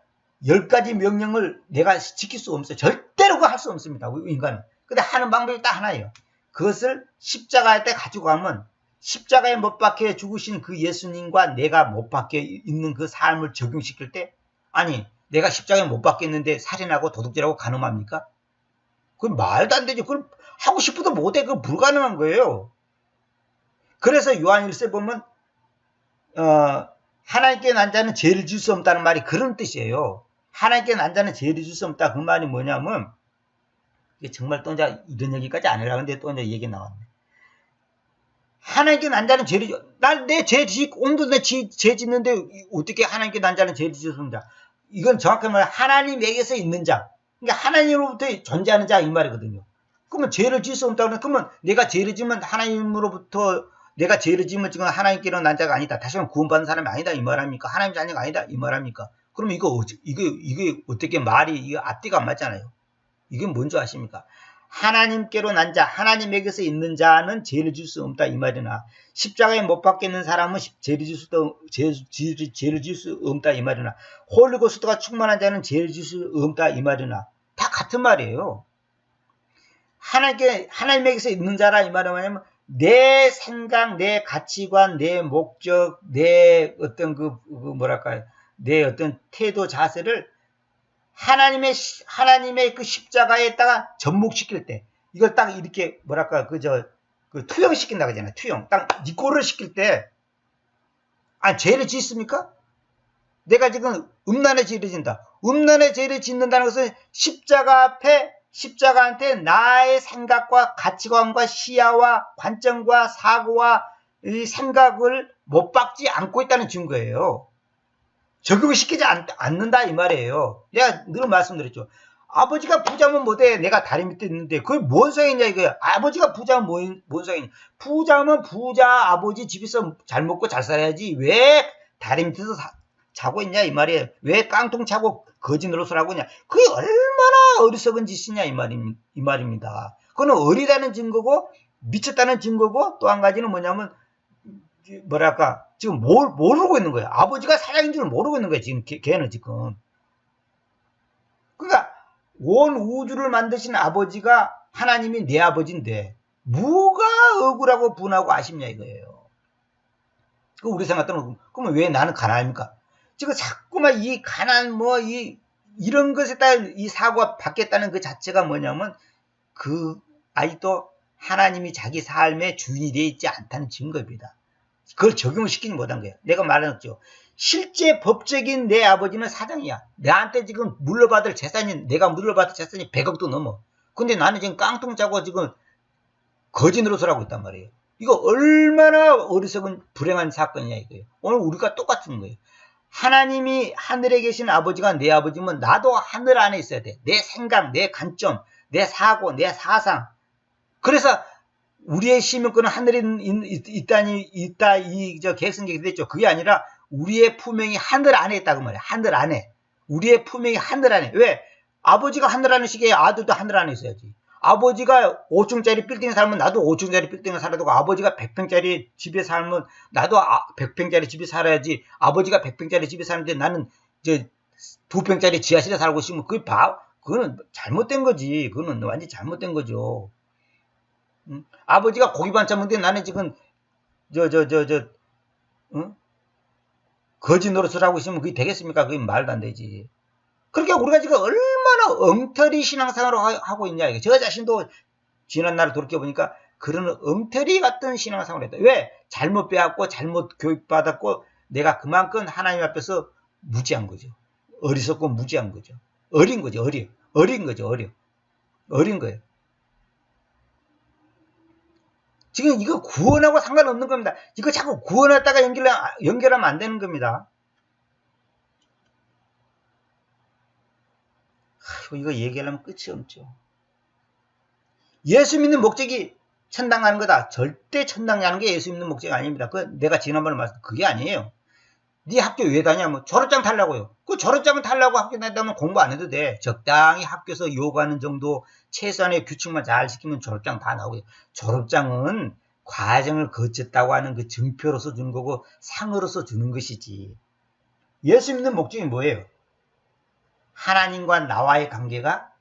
10가지 명령을 내가 지킬 수 없어요. 절대로 그거 할 수 없습니다. 인간은. 근데 하는 방법이 딱 하나예요. 그것을 십자가에 때 가지고 가면 십자가에 못 박혀 죽으신 그 예수님과 내가 못 박혀 있는 그 삶을 적용시킬 때 아니 내가 십자가에 못 박혔는데 살인하고 도둑질하고 간음합니까? 그건 말도 안 되죠. 그걸 하고 싶어도 못해. 그건 불가능한 거예요. 그래서 요한 1세 보면 하나님께 난 자는 죄를 지을 수 없다는 말이 그런 뜻이에요. 하나님께 난 자는 죄를 지을 수 없다. 그 말이 뭐냐면 이게 정말 또 이제 이런 얘기까지 안 하려고 하는데 또 이제 얘기 나왔네. 하나님께 난 자는 죄를 내 죄 오늘도 내 죄 짓는데 어떻게 하나님께 난 자는 죄를 지을 수 없냐. 이건 정확히 말하면 하나님에게서 있는 자. 그러니까 하나님으로부터 존재하는 자 이 말이거든요. 그러면 죄를 지을 수 없다 그러면 내가 죄를 지으면 하나님으로부터 내가 죄를 지으면 지금 하나님께로 난 자가 아니다. 다시 말하면 구원받는 사람이 아니다. 이 말합니까? 하나님 자녀가 아니다. 이 말합니까? 그러면 이게 어떻게 말이, 이거 앞뒤가 안 맞잖아요. 이게 뭔지 아십니까? 하나님께로 난 자, 하나님에게서 있는 자는 죄를 질 수 없다. 이 말이나, 십자가에 못 박겠는 사람은 죄를 질 수 없다. 이 말이나, 홀리고스트가 충만한 자는 죄를 질 수 없다. 이 말이나, 다 같은 말이에요. 하나님에게서 있는 자라 이 말은 뭐냐면, 내 생각, 내 가치관, 내 목적, 내 어떤 내 어떤 태도, 자세를 하나님의 그 십자가에다가 접목시킬 때, 이걸 딱 이렇게, 투영시킨다 그러잖아요. 투영. 딱 니꼬를 시킬 때, 죄를 짓습니까? 내가 지금 음란의 죄를 짓는다. 음란의 죄를 짓는다는 것은 십자가한테 나의 생각과 가치관과 시야와 관점과 사고와 이 생각을 못 박지 않고 있다는 증거예요. 적용을 시키지 않는다 이 말이에요. 내가 늘 말씀드렸죠. 아버지가 부자면 뭐돼? 내가 다리 밑에 있는데 그게 뭔 소용이냐 이거야. 아버지가 부자면 뭔 소용이냐. 부자면 부자 아버지 집에서 잘 먹고 잘 살아야지 왜 다리 밑에서 자고 있냐 이 말이에요. 왜 깡통 차고 거지 노릇을 하고 있냐. 그게 얼마나 어리석은 짓이냐 이 말입니다. 그건 어리다는 증거고 미쳤다는 증거고 또 한 가지는 뭐냐면 지금 모르고 있는 거예요. 아버지가 사장인 줄 모르고 있는 거예요. 지금 걔는 지금. 그러니까 온 우주를 만드신 아버지가 하나님이 내 아버지인데 뭐가 억울하고 분하고 아쉽냐 이거예요. 그 우리 생각대로 그러면 왜 나는 가난합니까? 지금 자꾸만 이 가난 이런 것에 따라 이 사고가 바뀌었다는 그 자체가 뭐냐면 아직도 하나님이 자기 삶의 주인이 되어 있지 않다는 증거입니다. 그걸 적용을 시키지 못한 거예요. 내가 말했죠. 실제 법적인 내 아버지는 사장이야. 나한테 지금 내가 물려받을 재산이 100억도 넘어. 근데 나는 지금 깡통 짜고 지금 거지 노릇을 하고 있단 말이에요. 이거 얼마나 어리석은 불행한 사건이냐 이거예요. 오늘 우리가 똑같은 거예요. 하나님이 하늘에 계신 아버지가 내 아버지면 나도 하늘 안에 있어야 돼. 내 생각, 내 관점, 내 사고, 내 사상. 그래서 우리의 시민권은 하늘에 있다, 계승적이 됐죠. 그게 아니라 우리의 품행이 하늘 안에 있다고 말이야. 하늘 안에. 우리의 품행이 하늘 안에. 왜? 아버지가 하늘 안에 시기에 아들도 하늘 안에 있어야지. 아버지가 5층짜리 빌딩에 살면 나도 5층짜리 빌딩에 살아야 되고, 아버지가 100평짜리 집에 살면 나도 100평짜리 집에 살아야지. 아버지가 100평짜리 집에 사는데 나는 이제 2평짜리 지하실에 살고 있으면 그거는 잘못된 거지. 그거는 완전히 잘못된 거죠. 응? 아버지가 고기 반찬 먹는데 나는 지금 응? 거지 노릇을 하고 있으면 그게 되겠습니까? 그게 말도 안 되지. 그러니까 우리가 지금 얼마나 엉터리 신앙생활을 하고 있냐. 저 자신도 지난 날을 돌이켜보니까 그런 엉터리 같은 신앙생활을 했다. 왜? 잘못 배웠고 잘못 교육받았고 내가 그만큼 하나님 앞에서 무지한 거죠. 어리석고 무지한 거죠. 어린 거죠. 어린 거죠. 어린 거예요. 지금 이거 구원하고 상관없는 겁니다. 이거 자꾸 구원했다가 연결하면 안 되는 겁니다. 이거 얘기하려면 끝이 없죠. 예수 믿는 목적이 천당 가는 거다. 절대 천당 가는 게 예수 믿는 목적이 아닙니다. 내가 지난번에 말씀 그게 아니에요. 네 학교 왜 다냐? 뭐 졸업장 타려고요. 그 졸업장을 타려고 학교 다니다면 공부 안 해도 돼. 적당히 학교에서 요구하는 정도 최소한의 규칙만 잘 지키면 졸업장 다 나오고요. 졸업장은 과정을 거쳤다고 하는 그 증표로서 주는 거고 상으로서 주는 것이지. 예수 믿는 목적이 뭐예요? 하나님과 나와의 관계가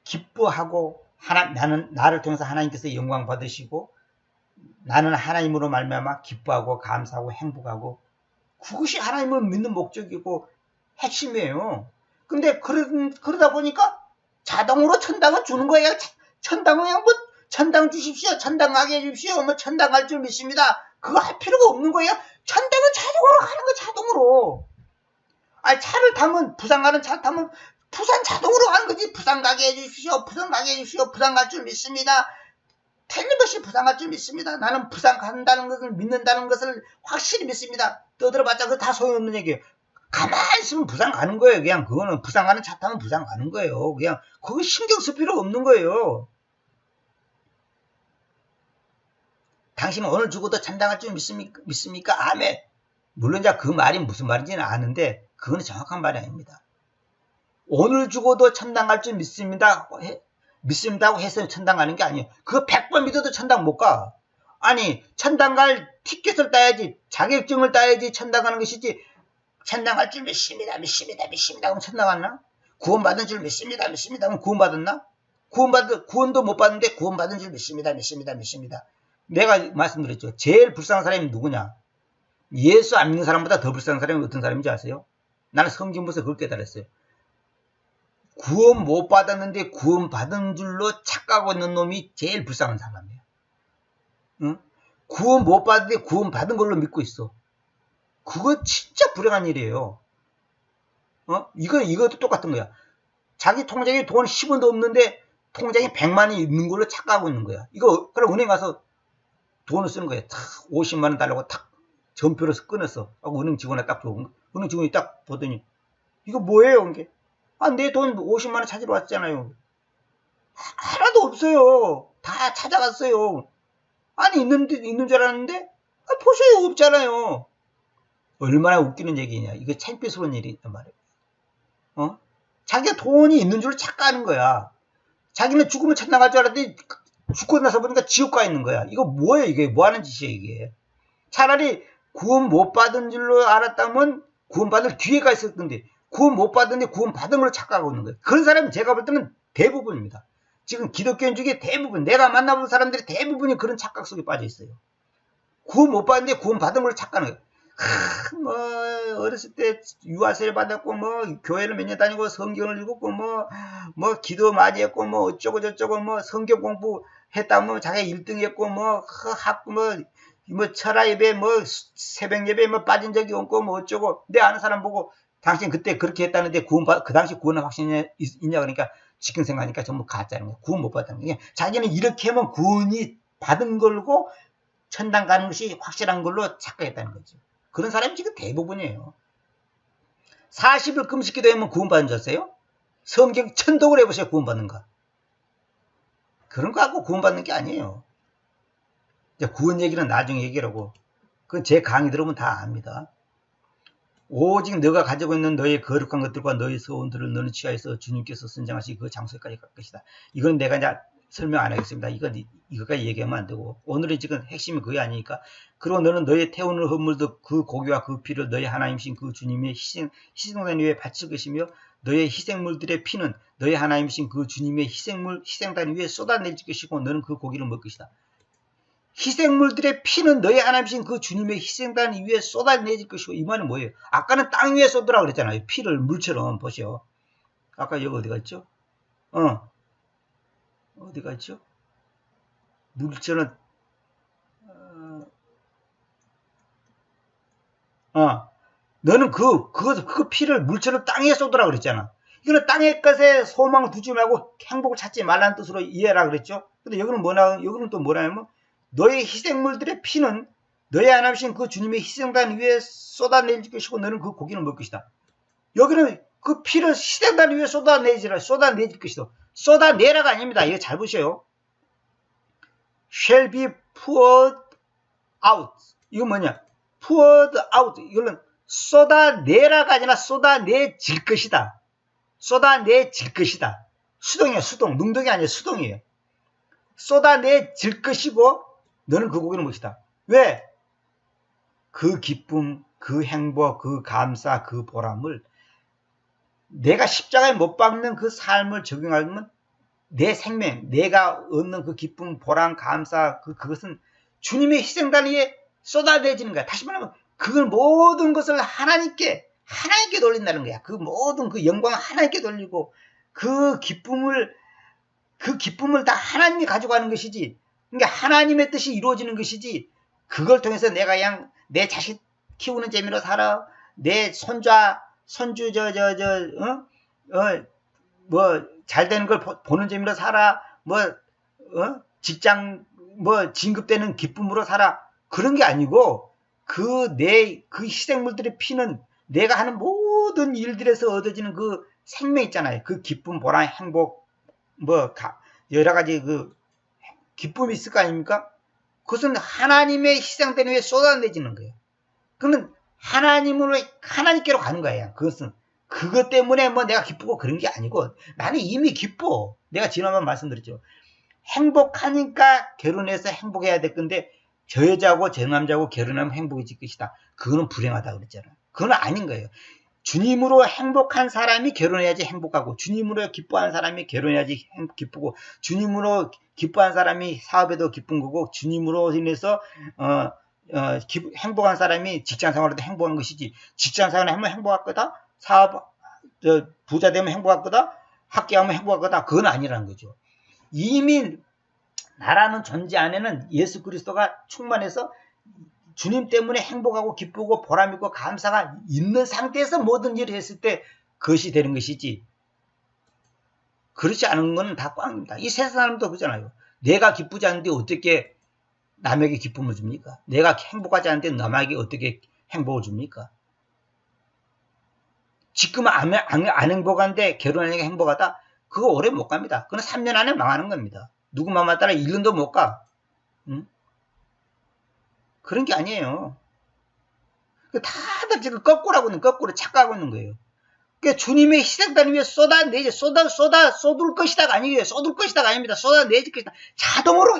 기뻐하고 나를 통해서 하나님께서 영광 받으시고 나는 하나님으로 말미암아 기뻐하고 감사하고 행복하고 그것이 하나님을 믿는 목적이고 핵심이에요. 근데 그러다 보니까 자동으로 천당을 주는 거예요. 천당은 그냥 뭐 천당 주십시오. 천당 가게 해주십시오. 뭐 천당 갈 줄 믿습니다. 그거 할 필요가 없는 거예요. 천당은 자동으로 가는 거 자동으로. 아니 차를 타면 부산 가는 차 타면 부산 자동으로 가는 거지. 부산 가게 해주십시오. 부산 가게 해주십시오. 부산 갈 줄 믿습니다. 틀림없이 부산 갈 줄 믿습니다. 나는 부산 간다는 것을 믿는다는 것을 확실히 믿습니다. 떠들어봤자 그거 다 소용없는 얘기예요. 가만히 있으면 부산 가는 거예요. 그냥 그거는 부산 가는 차 타면 부산 가는 거예요. 그냥 그거 신경 쓸 필요 없는 거예요. 당신은 오늘 죽어도 천당 갈 줄 믿습니까? 아멘. 물론 이제 그 말이 무슨 말인지는 아는데 그거는 정확한 말이 아닙니다. 오늘 죽어도 천당 갈 줄 믿습니다고 해서 천당 가는 게 아니에요. 그거 100번 믿어도 천당 못 가. 아니 천당 갈 티켓을 따야지, 자격증을 따야지 천당 가는 것이지. 천당 갈 줄 믿습니다. 그럼 천당 갔나? 구원받은 줄 믿습니다. 그럼 구원받았나? 구원도 못 받는데 구원받은 줄 믿습니다. 내가 말씀드렸죠. 제일 불쌍한 사람이 누구냐? 예수 안 믿는 사람보다 더 불쌍한 사람이 어떤 사람인지 아세요? 나는 성경 보면서 그걸 깨달았어요. 구원 못 받았는데 구원 받은 줄로 착각하고 있는 놈이 제일 불쌍한 사람이에요. 응? 구원 못 받았는데 구원 받은 걸로 믿고 있어. 그거 진짜 불행한 일이에요. 이것도 똑같은 거야. 자기 통장에 돈 10원도 없는데 통장에 100만원이 있는 걸로 착각하고 있는 거야. 그럼 은행 가서 돈을 쓰는 거야. 탁 50만원 달라고 탁 전표를 끊었어. 하고 은행 직원에 딱 줘. 은행 직원이 딱 보더니 이거 뭐예요? 이게 내 돈 50만원 찾으러 왔잖아요. 하나도 없어요. 다 찾아갔어요. 아니 있는 줄 알았는데 보세요. 없잖아요. 얼마나 웃기는 얘기냐. 이거 창피스러운 일이란 말이에요. 자기가 돈이 있는 줄 착각하는 거야. 자기는 죽으면 천당 갈 줄 알았더니 죽고 나서 보니까 지옥 가 있는 거야. 이거 뭐예요? 이게 뭐 하는 짓이에요? 이게 차라리 구원 못 받은 줄로 알았다면 구원 받을 기회가 있을 텐데 구원 못 받았는데 구원 받은 걸로 착각하고 있는 거예요. 그런 사람은 제가 볼 때는 대부분입니다. 지금 기독교인 중에 대부분, 내가 만나본 사람들이 대부분이 그런 착각 속에 빠져 있어요. 구원 못 받는데 구원 받은 걸로 착각하는 거예요. 어렸을 때 유아세를 받았고, 교회를 몇 년 다니고, 성경을 읽었고, 기도 많이 했고, 어쩌고, 성경 공부 했다면 자기가 1등 했고, 철학 예배, 새벽 예배, 빠진 적이 없고, 어쩌고. 내 아는 사람 보고, 당신 그때 그렇게 했다는데 그 당시 구원은 확신이 있냐 그러니까 지금 생각하니까 전부 가짜는 거야. 구원 못 받는 거야. 자기는 이렇게 하면 구원이 받은 걸고 천당 가는 것이 확실한 걸로 착각했다는 거죠. 그런 사람이 지금 대부분이에요. 40일 금식 기도하면 구원받는 줄 아세요? 성경 천독을 해보세요. 구원받는가. 그런 거 갖고 구원받는 게 아니에요. 이제 구원 얘기는 나중에 얘기라고. 그건 제 강의 들으면 다 압니다. 오직 너가 가지고 있는 너의 거룩한 것들과 너의 소원들을 너는 취하여서 주님께서 선정하신 그 장소에까지 갈 것이다. 이건 내가 이제 설명 안 하겠습니다. 이거까지 얘기하면 안 되고, 오늘은 지금 핵심이 그게 아니니까. 그리고 너는 너의 태우는 헌물도 그 고기와 그 피를 너의 하나님이신 그 주님의 희생된 위에 바칠 것이며, 너의 희생물들의 피는 너의 하나님이신 그 주님의 희생단 위에 쏟아낼 것이고, 너는 그 고기를 먹을 것이다. 희생물들의 피는 너의 하나님이신 그 주님의 희생단 위에 쏟아내질 것이고, 이 말은 뭐예요? 아까는 땅 위에 쏟으라 그랬잖아요. 피를 물처럼. 보시오. 아까 여기 어디 갔죠? 어디 갔죠? 물처럼. 너는 그 피를 물처럼 땅에 쏟으라 그랬잖아. 이거는 땅의 것에 소망을 두지 말고 행복을 찾지 말라는 뜻으로 이해하라 그랬죠. 근데 여기는 또 뭐라냐면, 너의 희생물들의 피는 너의 하나님이신 그 주님의 희생단 위에 쏟아낼 것이고, 너는 그 고기를 먹을 것이다. 여기는 그 피를 희생단 위에 쏟아내질 것이다. 쏟아내라가 아닙니다. 이거 잘 보세요. shall be poured out. 이거 뭐냐? poured out. 이거는 쏟아내라가 아니라 쏟아내질 것이다. 쏟아내질 것이다. 수동이에요. 수동. 능동이 아니에요. 수동이에요. 쏟아내질 것이고, 너는 그 고기를 먹시다. 왜? 그 기쁨, 그 행복, 그 감사, 그 보람을 내가 십자가에 못 박는 그 삶을 적용하면 내 생명, 내가 얻는 그 기쁨, 보람, 감사, 그것은 주님의 희생단 위에 쏟아내지는 거야. 다시 말하면 그 모든 것을 하나님께 돌린다는 거야. 그 모든 그 영광을 하나님께 돌리고, 그 기쁨을 다 하나님이 가져가는 것이지. 그러니까 하나님의 뜻이 이루어지는 것이지, 그걸 통해서 내가 그냥 내 자식 키우는 재미로 살아, 내 손주 잘 되는 걸 보는 재미로 살아, 직장 진급되는 기쁨으로 살아, 그런 게 아니고, 그 희생물들의 피는 내가 하는 모든 일들에서 얻어지는 그 생명 있잖아요. 그 기쁨, 보람, 행복, 여러 가지 그 기쁨이 있을 거 아닙니까? 그것은 하나님의 희생된 위에 쏟아내지는 거예요. 그러면 하나님께로 가는 거예요. 그것은 그것 때문에 내가 기쁘고 그런 게 아니고, 나는 이미 기뻐. 내가 지난번 말씀드렸죠. 행복하니까 결혼해서 행복해야 될 건데, 저 여자하고 저 남자하고 결혼하면 행복해질 것이다. 그거는 불행하다 그랬잖아요. 그건 아닌 거예요. 주님으로 행복한 사람이 결혼해야지 행복하고, 주님으로 기뻐하는 사람이 결혼해야지 기쁘고, 주님으로 기뻐하는 사람이 사업에도 기쁜 거고, 주님으로 인해서 행복한 사람이 직장생활에도 행복한 것이지, 직장생활 하면 행복할 거다, 부자 되면 행복할 거다, 학교하면 행복할 거다, 그건 아니라는 거죠. 이미 나라는 존재 안에는 예수 그리스도가 충만해서 주님 때문에 행복하고 기쁘고 보람있고 감사가 있는 상태에서 모든 일을 했을 때 그것이 되는 것이지, 그렇지 않은 건 다 꽝입니다. 이 세상 사람도 그러잖아요. 내가 기쁘지 않은데 어떻게 남에게 기쁨을 줍니까? 내가 행복하지 않은데 남에게 어떻게 행복을 줍니까? 지금 안 행복한데 결혼하니까 행복하다? 그거 오래 못 갑니다. 그건 3년 안에 망하는 겁니다. 누구 맘에 따라 1년도 못 가. 응? 그런 게 아니에요. 다들 지금 거꾸로 착각하고 있는 거예요. 그러니까 주님의 희생단 위에 쏟을 것이다가 아니에요. 쏟을 것이다가 아닙니다. 쏟아내질 것이다. 자동으로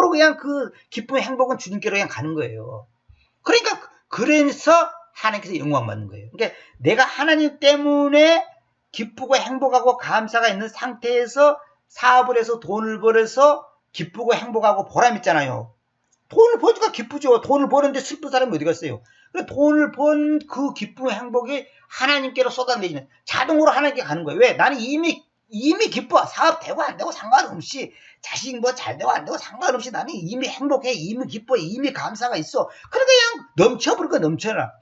그냥 그 기쁨의 행복은 주님께로 그냥 가는 거예요. 그래서 하나님께서 영광 받는 거예요. 그러니까 내가 하나님 때문에 기쁘고 행복하고 감사가 있는 상태에서 사업을 해서 돈을 벌어서 기쁘고 행복하고 보람 있잖아요. 돈을 버니까 기쁘죠. 돈을 버는데 슬픈 사람이 어디 갔어요? 돈을 번 그 기쁨, 행복이 하나님께로 쏟아내지는, 자동으로 하나님께 가는 거예요. 왜? 나는 이미 기뻐. 사업 되고 안 되고 상관없이, 자식 잘 되고 안 되고 상관없이 나는 이미 행복해, 이미 기뻐, 이미 감사가 있어. 그러니까 그냥 넘쳐버리고 넘쳐나.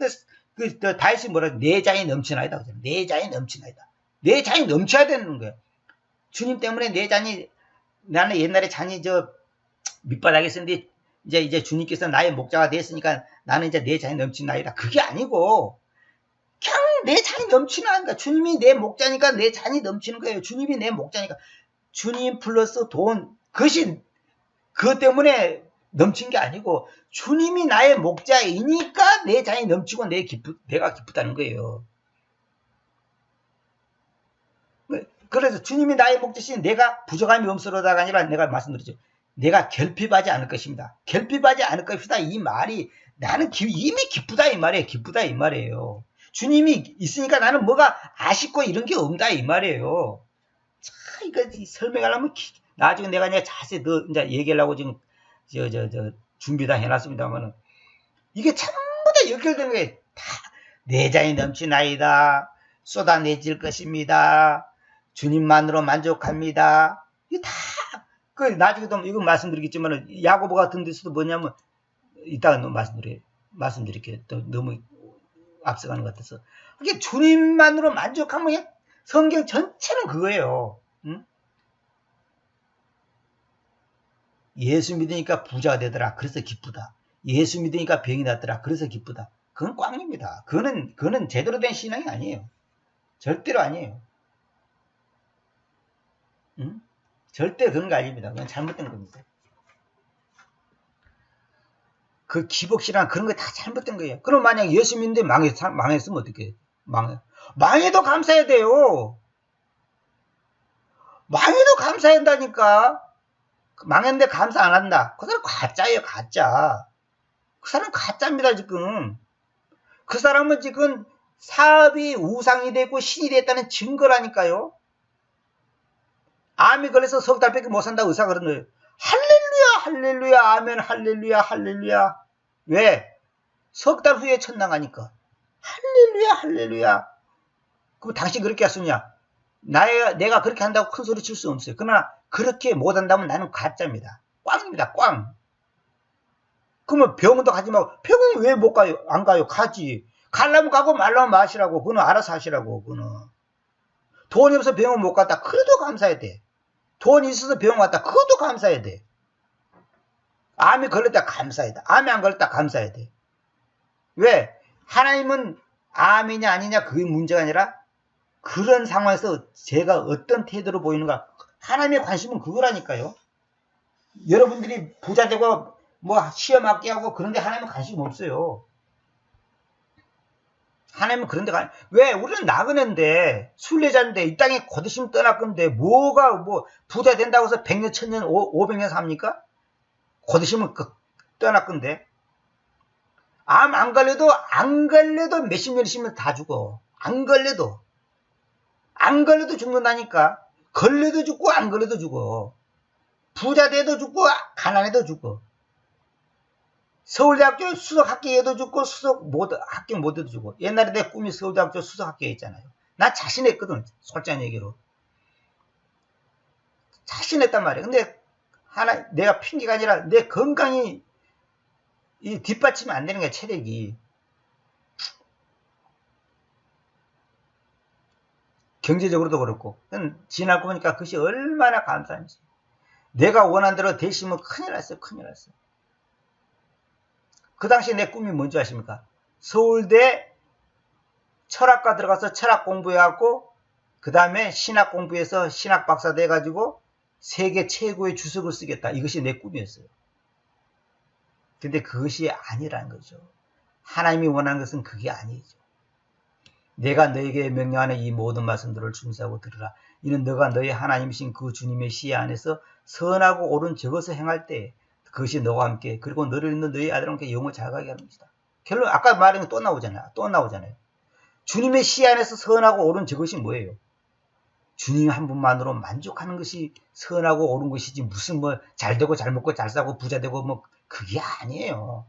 다윗이 내 잔이 넘쳐나이다. 내 잔이 넘쳐나이다. 내 잔이 넘쳐야 되는 거예요. 주님 때문에 내 잔이, 나는 옛날에 잔이 밑바닥에 있었는데 이제 주님께서 나의 목자가 됐으니까 나는 이제 내 잔이 넘치나이다. 그게 아니고 그냥 내 잔이 넘치는 거니까 주님이 내 목자니까 내 잔이 넘치는 거예요. 주님이 내 목자니까 주님 플러스 돈 그것 때문에 넘친 게 아니고 주님이 나의 목자이니까 내 잔이 넘치고 내가 기쁘다는 거예요. 그래서 주님이 나의 목자시니 내가 부족함이 없으로다가 아니라 내가 말씀드렸죠. 내가 결핍하지 않을 것입니다. 결핍하지 않을 것이다. 이 말이 나는 이미 기쁘다 이 말이에요. 기쁘다 이 말이에요. 주님이 있으니까 나는 뭐가 아쉽고 이런 게 없다 이 말이에요. 자, 이거 설명하려면 나중에 내가 이제 자세히 더 이제 얘기하려고 지금 준비 다 해놨습니다만은 이게 전부 다 연결되는 게 다 내 잔이 넘치나이다. 쏟아내질 것입니다. 주님만으로 만족합니다. 이게 다 나중에도 이거 말씀드리겠지만 야고보 같은 데서도 뭐냐면 이따가 말씀드릴게요. 또 너무 앞서가는 것 같아서 이게 주님만으로 만족하면 성경 전체는 그거예요. 응? 예수 믿으니까 부자가 되더라. 그래서 기쁘다. 예수 믿으니까 병이 낫더라. 그래서 기쁘다. 그건 꽝입니다. 그거는 제대로 된 신앙이 아니에요. 절대로 아니에요. 응? 절대 그런 거 아닙니다. 그건 잘못된 겁니다. 그 기복신앙 그런 거 다 잘못된 거예요. 그럼 만약 예수 믿는데 망했으면 어떻게 해요? 망해도 감사해야 돼요. 망해도 감사해야 한다니까. 망했는데 감사 안 한다. 그 사람 가짜예요. 가짜. 그 사람 가짜입니다. 지금. 그 사람은 지금 사업이 우상이 되고 신이 됐다는 증거라니까요. 암이 걸려서 석 달밖에 못 산다고 의사가 그런 거예요. 할렐루야 할렐루야 아멘 할렐루야 할렐루야. 왜? 석 달 후에 천당하니까. 할렐루야 할렐루야. 그럼 당신 그렇게 했으냐? 내가 그렇게 한다고 큰 소리 칠 수 없어요. 그러나 그렇게 못한다면 나는 가짜입니다. 꽝입니다. 꽝. 그러면 병원도 가지 말고 병원 왜 못 가요? 안 가요? 가지. 가려면 가고 말라면 마시라고. 그거는 알아서 하시라고. 그거는. 돈이 없어서 병원 못 갔다. 그래도 감사해야 돼. 돈이 있어서 병원 갔다. 그것도 감사해야 돼. 암이 걸렸다 감사해야 돼. 암이 안 걸렸다 감사해야 돼. 왜? 하나님은 암이냐 아니냐 그게 문제가 아니라 그런 상황에서 제가 어떤 태도로 보이는가. 하나님의 관심은 그거라니까요. 여러분들이 부자 되고 뭐 시험 합격하고 그런데 하나님은 관심 없어요. 하나님은 그런데 왜? 우리는 나그네인데 순례자인데 이 땅에 곧 있으면 떠날 건데 뭐가 부자 된다고 해서 100년 1000년 500년 삽니까? 곧 있으면 떠날 건데 암 안 걸려도 몇십 년 있으면 다 죽어. 안 걸려도 죽는다니까. 걸려도 죽고 안 걸려도 죽어. 부자 돼도 죽고 가난해도 죽어. 서울대학교 수석학계에도 죽고 합격 못해도 죽어. 옛날에 내 꿈이 서울대학교 수석학계였잖아요. 나 자신했거든. 솔직한 얘기로. 자신했단 말이야. 근데 내가 핑계가 아니라 내 건강이 뒷받침이 안 되는 거야. 체력이. 경제적으로도 그렇고. 지나고 보니까 그것이 얼마나 감사한지. 내가 원한 대로 되시면 큰일 났어요. 큰일 났어요. 그 당시에 내 꿈이 뭔지 아십니까? 서울대 철학과 들어가서 철학 공부해갖고 그 다음에 신학 공부해서 신학 박사 돼가지고 세계 최고의 주석을 쓰겠다. 이것이 내 꿈이었어요. 근데 그것이 아니라는 거죠. 하나님이 원하는 것은 그게 아니죠. 내가 너에게 명령하는 이 모든 말씀들을 준수하고 들으라. 이는 너가 너의 하나님이신 그 주님의 시야 안에서 선하고 옳은 저것을 행할 때 그것이 너와 함께 그리고 너를 있는 너희 아들과 함께 영을 잘 가게 하는 것이다. 결론 아까 말한 게 또 나오잖아요. 주님의 시야 안에서 선하고 옳은 저것이 뭐예요? 주님 한 분만으로 만족하는 것이 선하고 옳은 것이지 무슨 잘 되고 잘 먹고 잘 사고 부자 되고 그게 아니에요.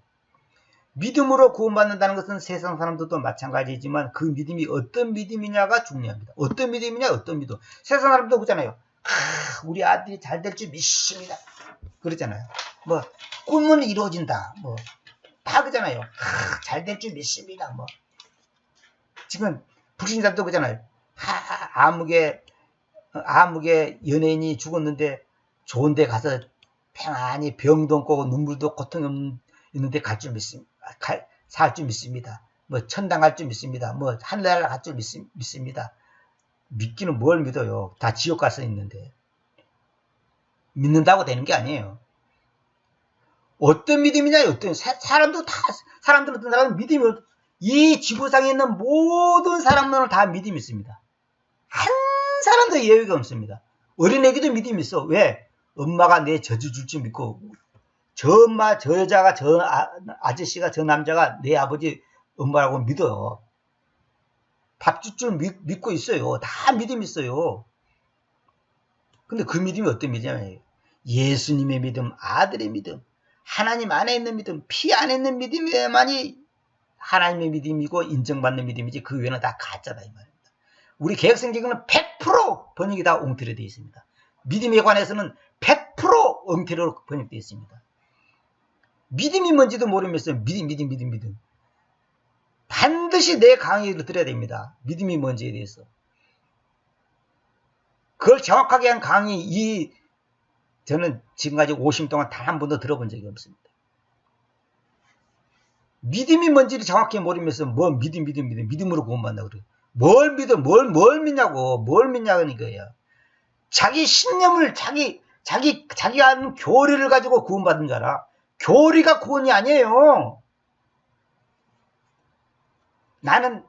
믿음으로 구원받는다는 것은 세상 사람들도 마찬가지지만 그 믿음이 어떤 믿음이냐가 중요합니다. 어떤 믿음이냐 어떤 믿음. 세상 사람도 그러잖아요. 우리 아들이 잘 될 줄 믿습니다. 그러잖아요. 꿈은 이루어진다. 다 그러잖아요. 잘 될 줄 믿습니다. 지금 불신자도 그러잖아요. 암흑의 연예인이 죽었는데 좋은 데 가서 평안히 병도 없고 눈물도 고통 없는데 갈 줄 믿습니다. 살 줄 믿습니다. 뭐 천당 갈 줄 믿습니다. 뭐 하늘나라 갈 줄 믿습니다. 믿기는 뭘 믿어요? 다 지옥 가서 있는데. 믿는다고 되는 게 아니에요. 어떤 믿음이냐? 어떤 사람들은 어떤 사람은 믿음이, 이 지구상에 있는 모든 사람들은 다 믿음이 있습니다. 한 사람도 예외가 없습니다. 어린애기도 믿음이 있어. 왜? 엄마가 내 젖을 줄 줄 믿고, 저 엄마, 저 여자가, 저 아저씨가, 저 남자가 내 아버지 엄마라고 믿어요. 밥 줄 줄 믿고 있어요. 다 믿음이 있어요. 근데 그 믿음이 어떤 믿음이에요? 예수님의 믿음, 아들의 믿음, 하나님 안에 있는 믿음, 피 안에 있는 믿음에만이 하나님의 믿음이고 인정받는 믿음이지, 그 외에는 다 가짜다 이 말입니다. 우리 개혁성경은 100% 번역이 다 엉터리로 되어 있습니다. 믿음에 관해서는 100% 엉터리로 번역되어 있습니다. 믿음이 뭔지도 모르면서 믿음. 반드시 내 강의를 들어야 됩니다. 믿음이 뭔지에 대해서. 그걸 정확하게 한 강의, 저는 지금까지 50년 동안 단 한 번도 들어본 적이 없습니다. 믿음이 뭔지를 정확히 모르면서 뭐 믿음으로 구원받는다고 그래요. 뭘 믿어? 뭘 믿냐고. 뭘 믿냐는 거예요. 자기 신념을, 자기가 하는 교리를 가지고 구원받는 줄 알아. 교리가 구원이 아니에요. 나는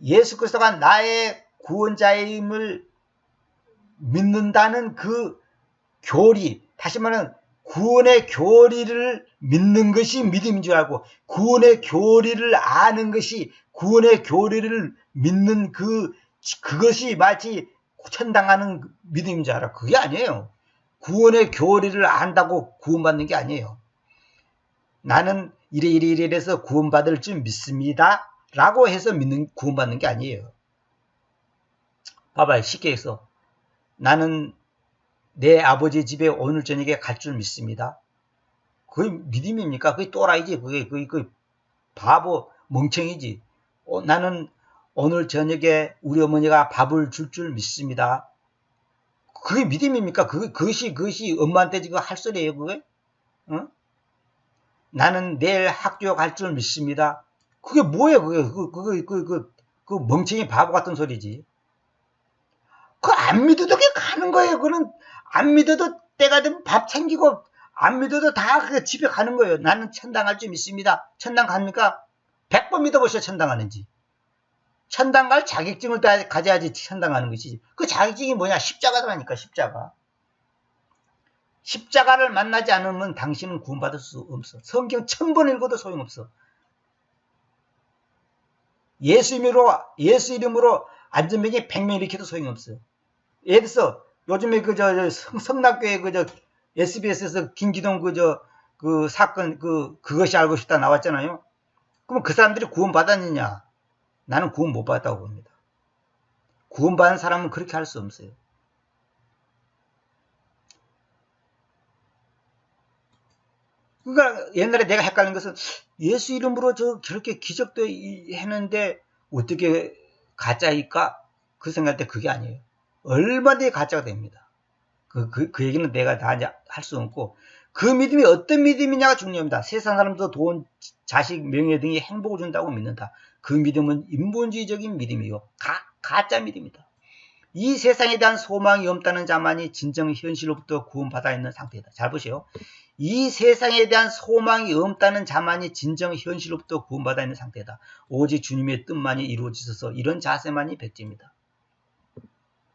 예수 그리스도가 나의 구원자임을 믿는다는 그 교리, 다시 말하면 구원의 교리를 믿는 것이 믿음인 줄 알고, 구원의 교리를 아는 것이, 구원의 교리를 믿는 그것이 마치 천당 가는 믿음인 줄 알아. 그게 아니에요. 구원의 교리를 안다고 구원받는 게 아니에요. 나는 이래서 구원받을 줄 믿습니다 라고 해서 구원받는 게 아니에요. 봐봐요. 쉽게 해서 나는 내 아버지 집에 오늘 저녁에 갈 줄 믿습니다. 그게 믿음입니까? 그게 또라이지. 그게 바보 멍청이지. 나는 오늘 저녁에 우리 어머니가 밥을 줄 줄 믿습니다. 그게 믿음입니까? 그것이 엄마한테 지금 할 소리예요, 그게? 어? 나는 내일 학교 갈 줄 믿습니다. 그게 뭐예요, 그게? 그 멍청이 바보 같은 소리지. 그거 안 믿어도 그냥 가는 거예요. 그는 안 믿어도 때가 되면 밥 챙기고, 안 믿어도 다 집에 가는 거예요. 나는 천당 갈 줄 믿습니다. 천당 갑니까? 100번 믿어보세요, 천당 가는지. 천당 갈 자격증을 가져야지 천당 가는 것이지. 그 자격증이 뭐냐? 십자가라니까, 십자가. 십자가를 만나지 않으면 당신은 구원받을 수 없어. 성경 1000번 읽어도 소용없어. 예수 이름으로 안전병이 100명 일으켜도 소용없어요. 예를 들어서 요즘에 성락교회 SBS에서 김기동 그 사건 그것이 알고 싶다 나왔잖아요. 그럼 그 사람들이 구원받았느냐? 나는 구원 못 받았다고 봅니다. 구원받은 사람은 그렇게 할 수 없어요. 그러니까 옛날에 내가 헷갈린 것은 예수 이름으로 저렇게 기적도 했는데 어떻게 가짜일까? 그 생각할 때 그게 아니에요. 얼마든지 가짜가 됩니다. 그 얘기는 내가 다 이제 할 수 없고, 그 믿음이 어떤 믿음이냐가 중요합니다. 세상 사람도 돈, 자식, 명예 등이 행복을 준다고 믿는다. 그 믿음은 인본주의적인 믿음이요. 가짜 믿음이다. 이 세상에 대한 소망이 없다는 자만이 진정 현실로부터 구원받아 있는 상태이다. 잘 보세요. 이 세상에 대한 소망이 없다는 자만이 진정 현실로부터 구원받아 있는 상태다. 오직 주님의 뜻만이 이루어지셔서 이런 자세만이 백지입니다.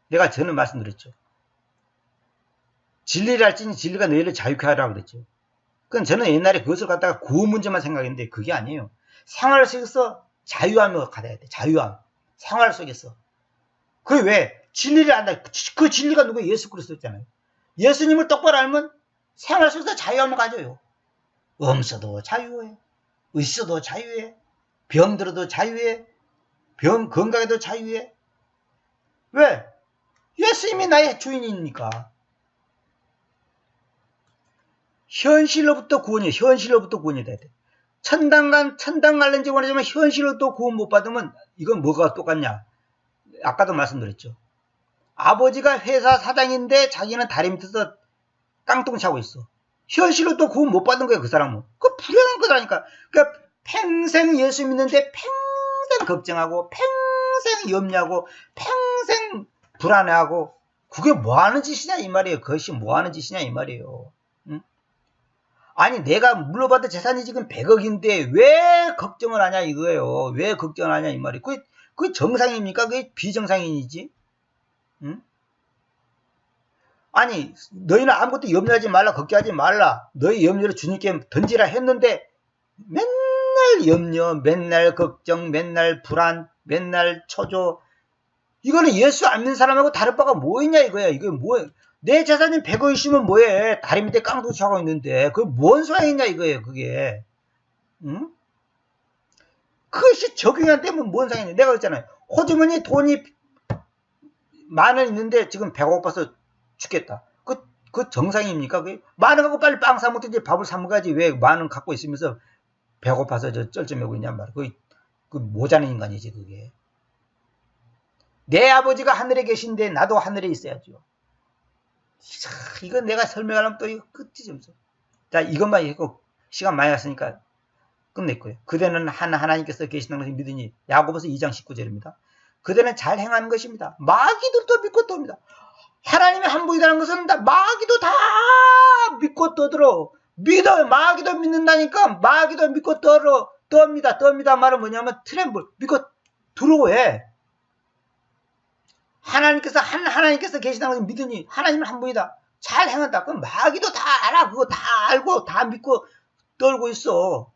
내가 저는 말씀드렸죠. 진리를 알지니 진리가 너희를 자유케 하라고 그랬죠. 그건 저는 옛날에 그것을 갖다가 구원 문제만 생각했는데 그게 아니에요. 생활 속에서 자유함을 가져야 돼. 자유함. 생활 속에서. 그게 왜? 진리를 안다. 그 진리가 누구? 예수 그리스도였잖아요. 예수님을 똑바로 알면 생활 속에서 자유함을 가져요. 음서도 자유해. 의서도 자유해. 병들어도 자유해. 병 건강에도 자유해. 왜? 예수님이 나의 주인이니까. 현실로부터 구원이에요. 현실로부터 구원이 돼야 돼. 천당 갈는지 원하지만 현실로부터 구원 못 받으면 이건 뭐가 똑같냐? 아까도 말씀드렸죠. 아버지가 회사 사장인데 자기는 다리 밑에서 깡통 차고 있어. 현실로 또 구원 못 받은 거예요, 그 사람은. 그 불행한 거라니까. 그러니까 평생 예수 믿는데 평생 걱정하고, 평생 염려하고, 평생 불안해하고, 그게 뭐 하는 짓이냐, 이 말이에요. 그것이 뭐 하는 짓이냐, 이 말이에요. 응? 아니, 내가 물러받은 재산이 지금 100억인데, 왜 걱정을 하냐, 이거예요. 왜 걱정을 하냐, 이 말이에요. 그게 정상입니까? 그게 비정상인이지? 응? 아니, 너희는 아무것도 염려하지 말라, 걱정하지 말라. 너희 염려를 주님께 던지라 했는데, 맨날 염려, 맨날 걱정, 맨날 불안, 맨날 초조. 이거는 예수 안 믿는 사람하고 다를 바가 뭐 있냐, 이거야. 이게 뭐야. 내 재산이 100억 있으면 뭐해. 다리 밑에 깡통치 하고 있는데, 그게 뭔 소용이 있냐, 이거예요, 그게. 응? 그것이 적용이 안 되면 뭔 상관이냐. 내가 그랬잖아요. 호주머니 돈이 10,000원 있는데 지금 배가 고파서 죽겠다. 그 정상입니까? 그 10,000원 갖고 빨리 빵 사 먹든지 밥을 사 먹어야지 왜 10,000원 갖고 있으면서 배고파서 쩔쩔매고 있냔 말이야. 그 모자는 인간이지, 그게. 내 아버지가 하늘에 계신데 나도 하늘에 있어야죠. 이건 내가 설명하려면 또 이거 끝이 좀 없어. 자, 이것만 했고 시간 많이 갔으니까 끝냈고요. 그대는 하나님께서 계신다는 것을 믿으니, 야고보서 2장 19절입니다. 그대는 잘 행하는 것입니다. 마귀들도 믿고 떠옵니다. 하나님의 한 분이라는 것은 마귀도 다 믿고 떠들어. 마귀도 믿는다니까. 마귀도 믿고 떠옵니다. 말은 뭐냐면 트램블, 믿고 들어오해. 하나님께서 계시다는 것을 믿으니 하나님은 한 분이다. 잘 행한다. 그럼 마귀도 다 알아. 그거 다 알고 다 믿고 떨고 있어.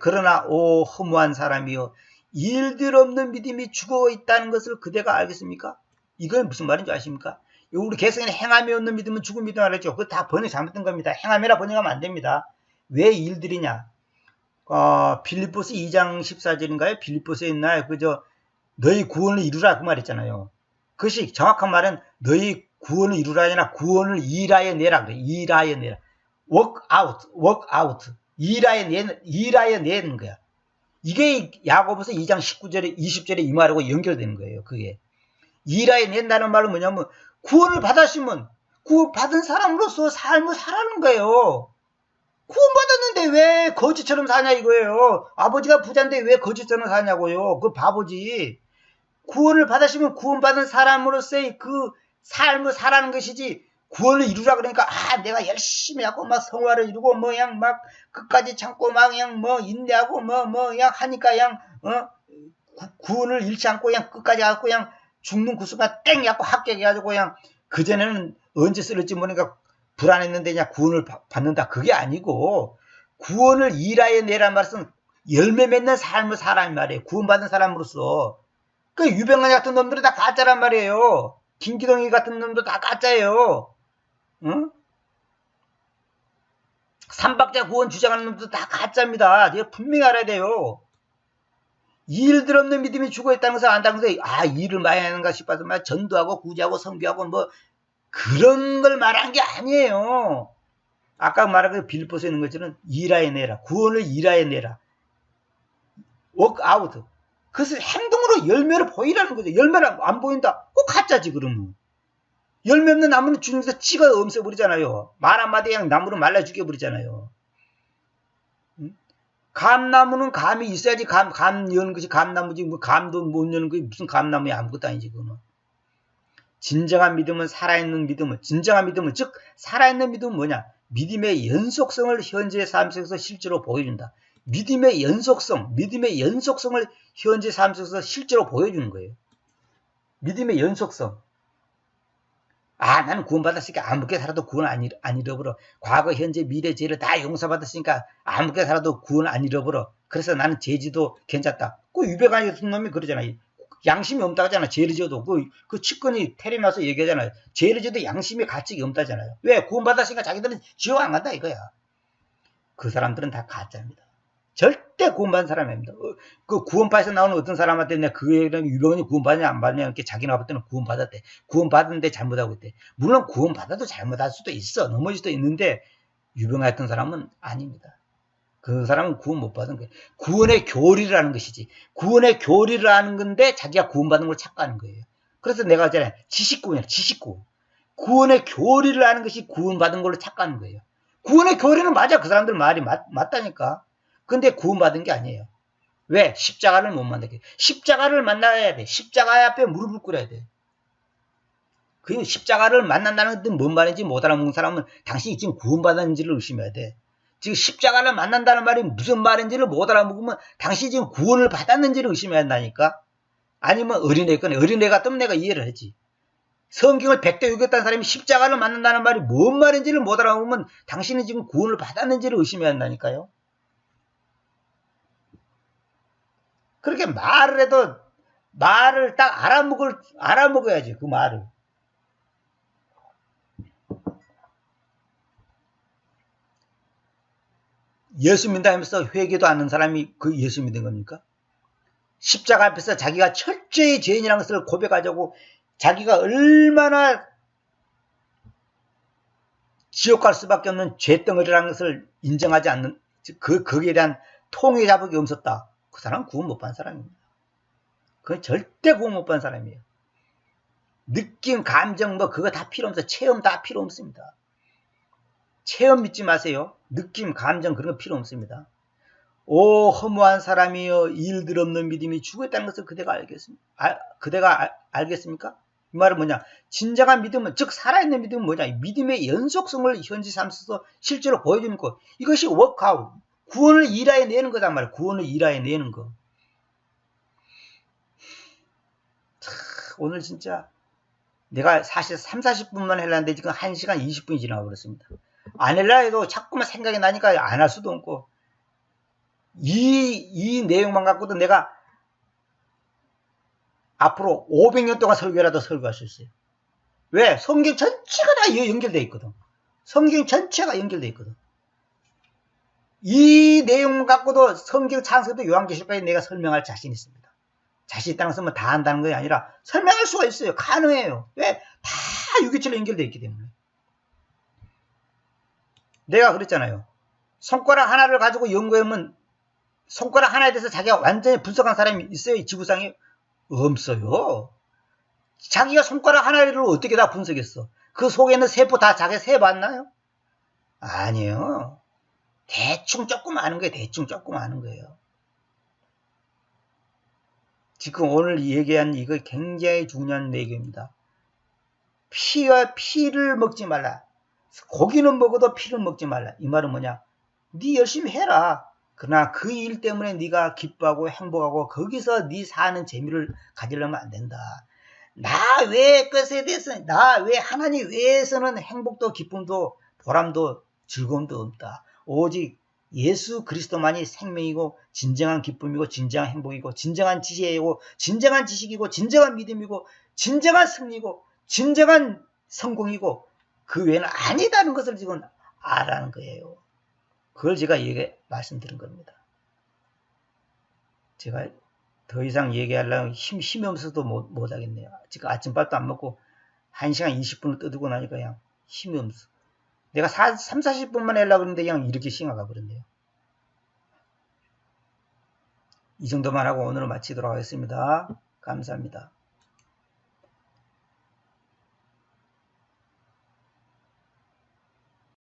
그러나 오 허무한 사람이여, 일들 없는 믿음이 죽어 있다는 것을 그대가 알겠습니까? 이건 무슨 말인지 아십니까? 우리 개성에는 행함이 없는 믿음은 죽은 믿음 알았죠? 그거 다 번역 잘못된 겁니다. 행함이라 번역하면 안 됩니다. 왜 일들이냐? 빌립보서 2장 14절인가요? 빌립보서에 있나요? 너희 구원을 이루라, 그 말 있잖아요. 그것이 정확한 말은 너희 구원을 이루라 아니라 구원을 일하여 내라 그래. 일하여 내라. work out. 일하여 내는 거야. 이게 야고보서 2장 19절에 20절에 이 말하고 연결되는 거예요. 그게 일하여 낸다는 말은 뭐냐면, 구원을 받았으면 구원받은 사람으로서 삶을 살아는 거예요. 구원받았는데 왜 거지처럼 사냐, 이거예요. 아버지가 부자인데 왜 거지처럼 사냐고요. 그 바보지. 구원을 받았으면 구원받은 사람으로서의 그 삶을 살아는 것이지, 구원을 이루라 그러니까 내가 열심히 하고 막 성화를 이루고 그냥 막 끝까지 참고 막 그냥 인내하고 그냥 하니까 그냥 구원을 잃지 않고 그냥 끝까지 하고 그냥 죽는 그 순간 땡 하고 합격해가지고 그냥 그전에는 언제 쓰러질지 모르니까 불안했는데 그냥 구원을 받는다. 그게 아니고, 구원을 일하여 내란 말은 열매 맺는 삶을 살아는 말이에요. 구원받은 사람으로서. 그 유병환 같은 놈들은 다 가짜란 말이에요. 김기동이 같은 놈도 다 가짜예요. 응? 삼박자 구원 주장하는 놈도 다 가짜입니다. 내가 분명히 알아야 돼요. 일들 없는 믿음이 죽어있다는 것을 안다는 것을, 일을 많이 하는가 싶어서 전도하고 구제하고 선교하고 그런 걸 말한 게 아니에요. 아까 말한 그 빌립보서에 있는 것처럼 일하여 내라. 구원을 일하여 내라. work out. 그것을 행동으로 열매를 보이라는 거죠. 열매를 안 보인다? 그거 가짜지, 그러면. 열매 없는 나무는 주님께서 찍어 없애버리잖아요. 말 한마디 그냥 나무를 말라 죽여버리잖아요. 감나무는 감이 있어야지 감 여는 것이 감나무지, 감도 못 여는 것이 무슨 감나무야. 아무것도 아니지, 그거는. 진정한 믿음은 살아있는 믿음은, 즉 살아있는 믿음은 뭐냐? 믿음의 연속성을 현재의 삶 속에서 실제로 보여준다. 믿음의 연속성을 현재 삶 속에서 실제로 보여주는 거예요. 믿음의 연속성. 나는 구원받았으니까 아무렇게 살아도 구원 안 잃어버려. 과거, 현재, 미래, 죄를 다 용서받았으니까 아무렇게 살아도 구원 안 잃어버려. 그래서 나는 죄지도 괜찮다. 그 유배관이 같은 놈이 그러잖아요. 양심이 없다고 하잖아. 죄를 지어도. 그 측근이 테레나서 얘기하잖아요. 죄를 지어도 양심의 가책이 없다잖아요. 왜? 구원받았으니까 자기들은 지옥 안 간다, 이거야. 그 사람들은 다 가짜입니다. 절대 구원받은 사람이 아닙니다. 그 구원파에서 나오는 어떤 사람한테 내가 그애는 유병원이 구원받냐 안 받냐 이렇게 자기는 아버지는 구원받았대. 구원받았는데 잘못하고 있대. 물론 구원받아도 잘못할 수도 있어. 넘어질 수도 있는데 유병원 같은 사람은 아닙니다. 그 사람은 구원 못 받은 거예요. 구원의 교리를 하는 것이지. 구원의 교리를 하는 건데 자기가 구원받는 걸 착각하는 거예요. 그래서 내가 있잖아요. 지식구원이야. 지식구. 구원의 교리를 아는 것이 구원받은 걸로 착각하는 거예요. 구원의 교리는 맞아. 그 사람들 말이 맞다니까. 근데 구원받은 게 아니에요. 왜? 십자가를 못 만나게. 십자가를 만나야 돼. 십자가 앞에 무릎을 꿇어야 돼. 그 십자가를 만난다는 뜻은 뭔 말인지 못 알아먹는 사람은 당신이 지금 구원받았는지를 의심해야 돼. 지금 십자가를 만난다는 말이 무슨 말인지를 못 알아먹으면 당신이 지금 구원을 받았는지를 의심해야 한다니까. 아니면 어린애거네. 어린애가 뜨면 내가 이해를 하지. 성경을 100대 읽었다는 사람이 십자가를 만난다는 말이 뭔 말인지를 못 알아보면 당신은 지금 구원을 받았는지를 의심해야 한다니까요. 그렇게 말을 해도 말을 딱 알아먹어야지, 그 말을. 예수 믿다면서 회개도 않는 사람이 그 예수 믿는 겁니까? 십자가 앞에서 자기가 철저히 죄인이라는 것을 고백하자고 자기가 얼마나 지옥 갈 수밖에 없는 죄덩어리라는 것을 인정하지 않는, 거기에 대한 통해 자복이 없었다. 그 사람은 구원 못 받은 사람입니다. 그건 절대 구원 못 받은 사람이에요. 느낌, 감정, 그거 다 필요 없어요. 체험 다 필요 없습니다. 체험 믿지 마세요. 느낌, 감정 그런 거 필요 없습니다. 오 허무한 사람이여 일들 없는 믿음이 죽었다는 것을 그대가 알겠습니까? 이 말은 뭐냐? 진정한 믿음은, 즉 살아있는 믿음은 뭐냐? 믿음의 연속성을 현지 삼아서 실제로 보여주는 것. 이것이 워크아웃. 구원을 일하여 내는 거단 말이야. 구원을 일하여 내는 거. 오늘 진짜 내가 사실 30-40분만 하려는데 지금 1시간 20분이 지나가 버렸습니다. 안 하려 해도 자꾸만 생각이 나니까 안 할 수도 없고, 이 내용만 갖고도 내가 앞으로 500년 동안 설교라도 설교할 수 있어요. 왜? 성경 전체가 다 연결되어 있거든. 성경 전체가 연결되어 있거든. 이 내용 갖고도 성경 창세부터 요한계시록까지 내가 설명할 자신이 있습니다. 자신 있다는 것은 다 한다는 것이 아니라 설명할 수가 있어요. 가능해요. 왜? 다 유기체로 연결되어 있기 때문에. 내가 그랬잖아요. 손가락 하나를 가지고 연구하면 손가락 하나에 대해서 자기가 완전히 분석한 사람이 있어요? 이 지구상에? 없어요. 자기가 손가락 하나를 어떻게 다 분석했어? 그 속에 있는 세포 다 자기가 세봤나요? 아니에요. 대충 조금 아는 거예요. 대충 조금 아는 거예요. 지금 오늘 얘기한 이거 굉장히 중요한 내용입니다. 피를 먹지 말라. 고기는 먹어도 피를 먹지 말라. 이 말은 뭐냐? 네 열심히 해라. 그러나 그 일 때문에 네가 기뻐하고 행복하고 거기서 네 사는 재미를 가지려면 안 된다. 나 외의 것에 대해서, 나 외 하나님 외에서는 행복도 기쁨도 보람도 즐거움도 없다. 오직 예수 그리스도만이 생명이고 진정한 기쁨이고 진정한 행복이고 진정한 지혜이고 진정한 지식이고 진정한 믿음이고 진정한 승리고 진정한 성공이고 그 외에는 아니다는 것을 지금 알아는 거예요. 그걸 제가 말씀드린 겁니다. 제가 더 이상 얘기하려면 힘이 없어도 못 하겠네요. 지금 아침밥도 안 먹고 1시간 20분을 떠들고 나니까 그냥 힘이 없어. 내가 30-40분만 하려고 했는데 그냥 이렇게 시간 가버렸네요. 이 정도만 하고 오늘은 마치도록 하겠습니다. 감사합니다.